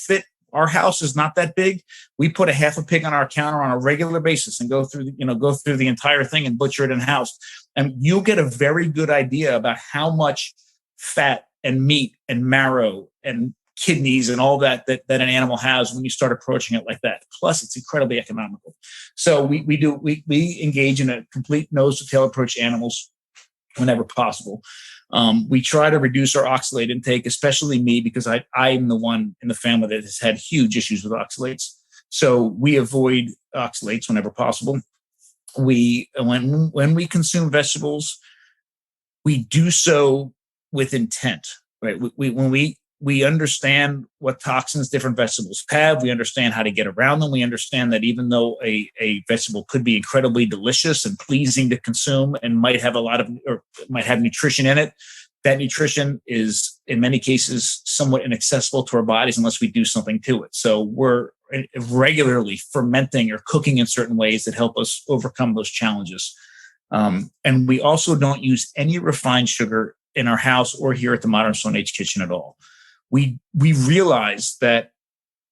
our house is not that big. We put a half a pig on our counter on a regular basis and go through the entire thing and butcher it in house. And you'll get a very good idea about how much fat and meat and marrow and kidneys and all that an animal has when you start approaching it like that. Plus, it's incredibly economical. So we engage in a complete nose to tail approach to animals whenever possible. We try to reduce our oxalate intake, especially me, because I'm the one in the family that has had huge issues with oxalates. So we avoid oxalates whenever possible. When we consume vegetables, we do so with intent, right? When we understand what toxins different vegetables have. We understand how to get around them. We understand that even though a vegetable could be incredibly delicious and pleasing to consume and might have nutrition in it, that nutrition is in many cases somewhat inaccessible to our bodies unless we do something to it. So we're regularly fermenting or cooking in certain ways that help us overcome those challenges. And we also don't use any refined sugar in our house or here at the Modern Stone Age Kitchen at all. We realize that,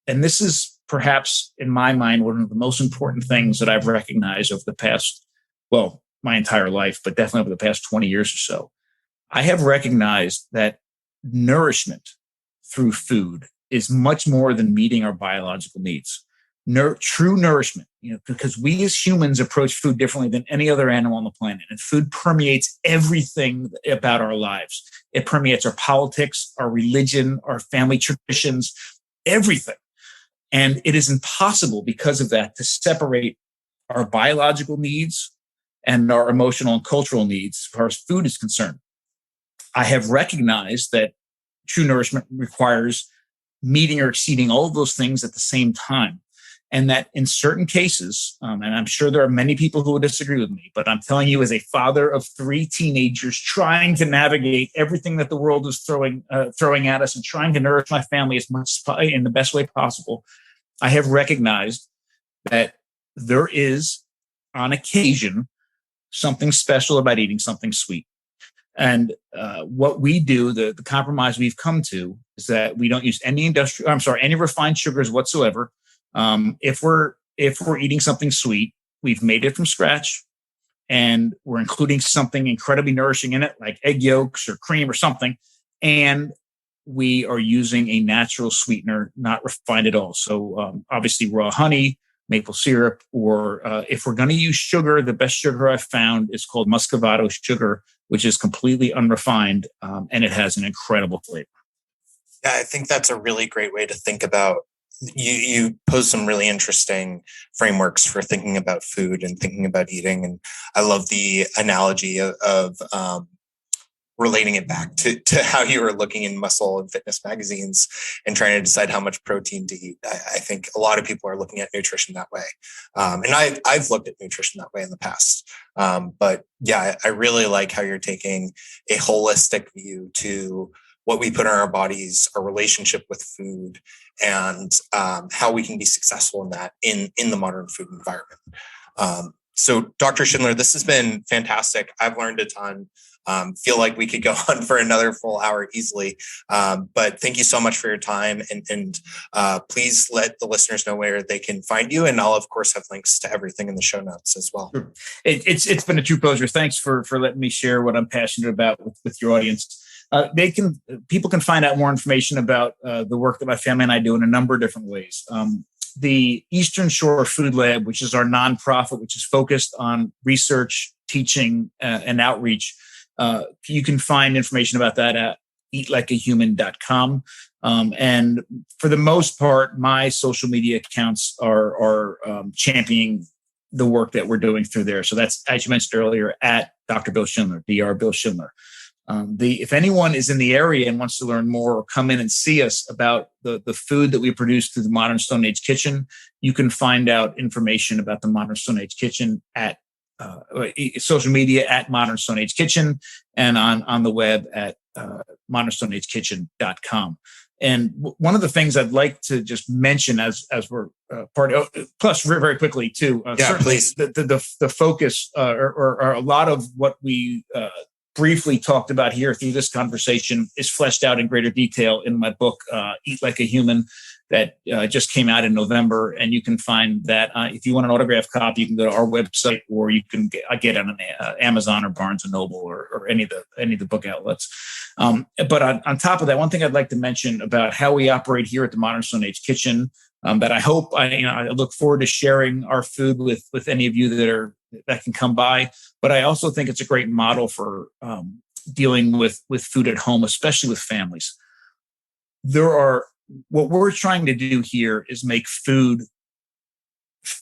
and this is perhaps in my mind one of the most important things that I've recognized over the past, my entire life, but definitely over the past 20 years or so. I have recognized that nourishment through food is much more than meeting our biological needs. True nourishment, because we as humans approach food differently than any other animal on the planet. And food permeates everything about our lives. It permeates our politics, our religion, our family traditions, everything. And it is impossible because of that to separate our biological needs and our emotional and cultural needs as far as food is concerned. I have recognized that true nourishment requires meeting or exceeding all of those things at the same time. And that in certain cases, and I'm sure there are many people who will disagree with me, but I'm telling you, as a father of 3 teenagers trying to navigate everything that the world is throwing at us and trying to nourish my family as much in the best way possible, I have recognized that there is, on occasion, something special about eating something sweet. And what we do, the compromise we've come to, is that we don't use any refined sugars whatsoever. If we're eating something sweet, we've made it from scratch, and we're including something incredibly nourishing in it, like egg yolks or cream or something, and we are using a natural sweetener, not refined at all. So obviously raw honey, maple syrup, or if we're going to use sugar, the best sugar I've found is called Muscovado sugar, which is completely unrefined, and it has an incredible flavor. Yeah, I think that's a really great way to think about. You pose some really interesting frameworks for thinking about food and thinking about eating. And I love the analogy of relating it back to how you were looking in muscle and fitness magazines and trying to decide how much protein to eat. I think a lot of people are looking at nutrition that way. And I've looked at nutrition that way in the past. But yeah, I really like how you're taking a holistic view to what we put in our bodies, our relationship with food, and how we can be successful in that in the modern food environment. So Dr. Schindler, this has been fantastic. I've learned a ton. Feel like we could go on for another full hour easily. But thank you so much for your time. And please let the listeners know where they can find you. And I'll, of course, have links to everything in the show notes as well. Sure. It's been a true pleasure. Thanks for letting me share what I'm passionate about with your audience. People can find out more information about the work that my family and I do in a number of different ways. The Eastern Shore Food Lab, which is our nonprofit, which is focused on research, teaching, and outreach, You can find information about that at eatlikeahuman.com. And for the most part, my social media accounts are championing the work that we're doing through there. So that's, as you mentioned earlier, at Dr. Bill Schindler, Dr. Bill Schindler. If anyone is in the area and wants to learn more or come in and see us about the food that we produce through the Modern Stone Age Kitchen, you can find out information about the Modern Stone Age Kitchen at social media at Modern Stone Age Kitchen and on the web at modernstoneagekitchen.com. And one of the things I'd like to just mention as we're plus very, very quickly too, please. The focus or a lot of what we briefly talked about here through this conversation is fleshed out in greater detail in my book, Eat Like a Human, that just came out in November. And you can find that if you want an autographed copy, you can go to our website, or you can get on Amazon or Barnes and Noble or any of the book outlets. But on top of that, one thing I'd like to mention about how we operate here at the Modern Stone Age Kitchen, that I hope I look forward to sharing our food with any of you that can come by. But I also think it's a great model for dealing with food at home, especially with families. What we're trying to do here is make food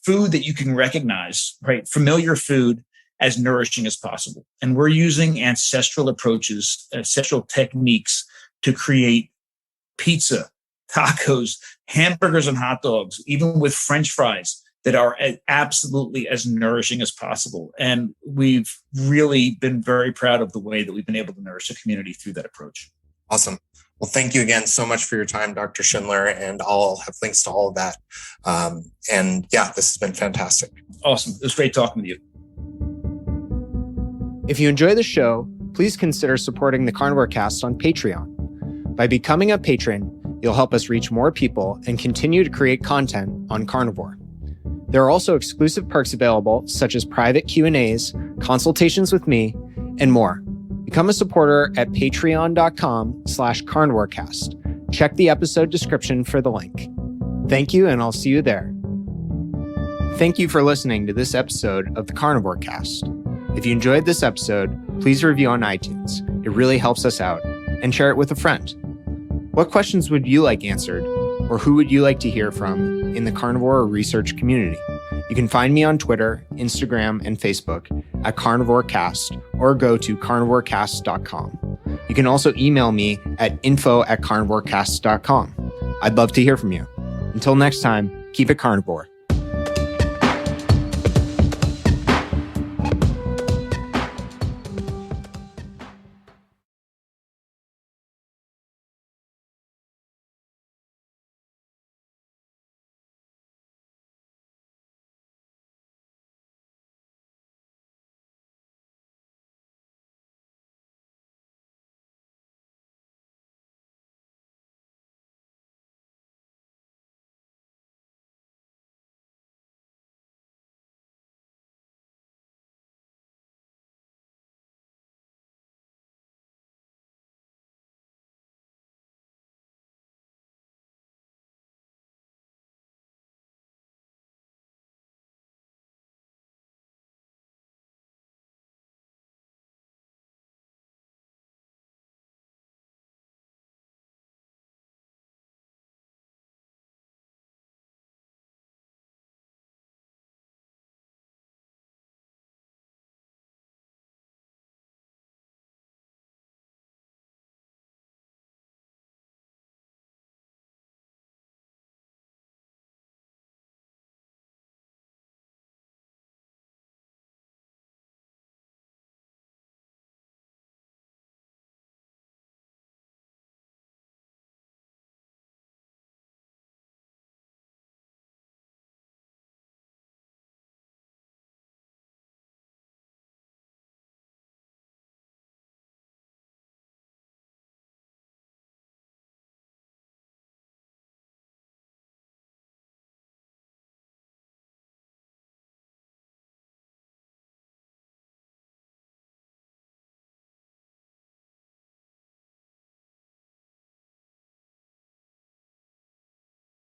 that you can recognize, right? Familiar food as nourishing as possible. And we're using ancestral approaches, ancestral techniques to create pizza, tacos, hamburgers, and hot dogs, even with French fries, that are absolutely as nourishing as possible. And we've really been very proud of the way that we've been able to nourish the community through that approach. Awesome. Well, thank you again so much for your time, Dr. Schindler, and I'll have links to all of that. And yeah, this has been fantastic. Awesome. It was great talking with you. If you enjoy the show, please consider supporting the Carnivore Cast on Patreon. By becoming a patron, you'll help us reach more people and continue to create content on carnivore. There are also exclusive perks available, such as private Q&As, consultations with me, and more. Become a supporter at patreon.com/carnivorecast. Check the episode description for the link. Thank you, and I'll see you there. Thank you for listening to this episode of the Carnivore Cast. If you enjoyed this episode, please review on iTunes. It really helps us out. And share it with a friend. What questions would you like answered, or who would you like to hear from in the carnivore research community? You can find me on Twitter, Instagram, and Facebook at CarnivoreCast, or go to carnivorecast.com. You can also email me at info@carnivorecast.com. I'd love to hear from you. Until next time, keep it carnivore.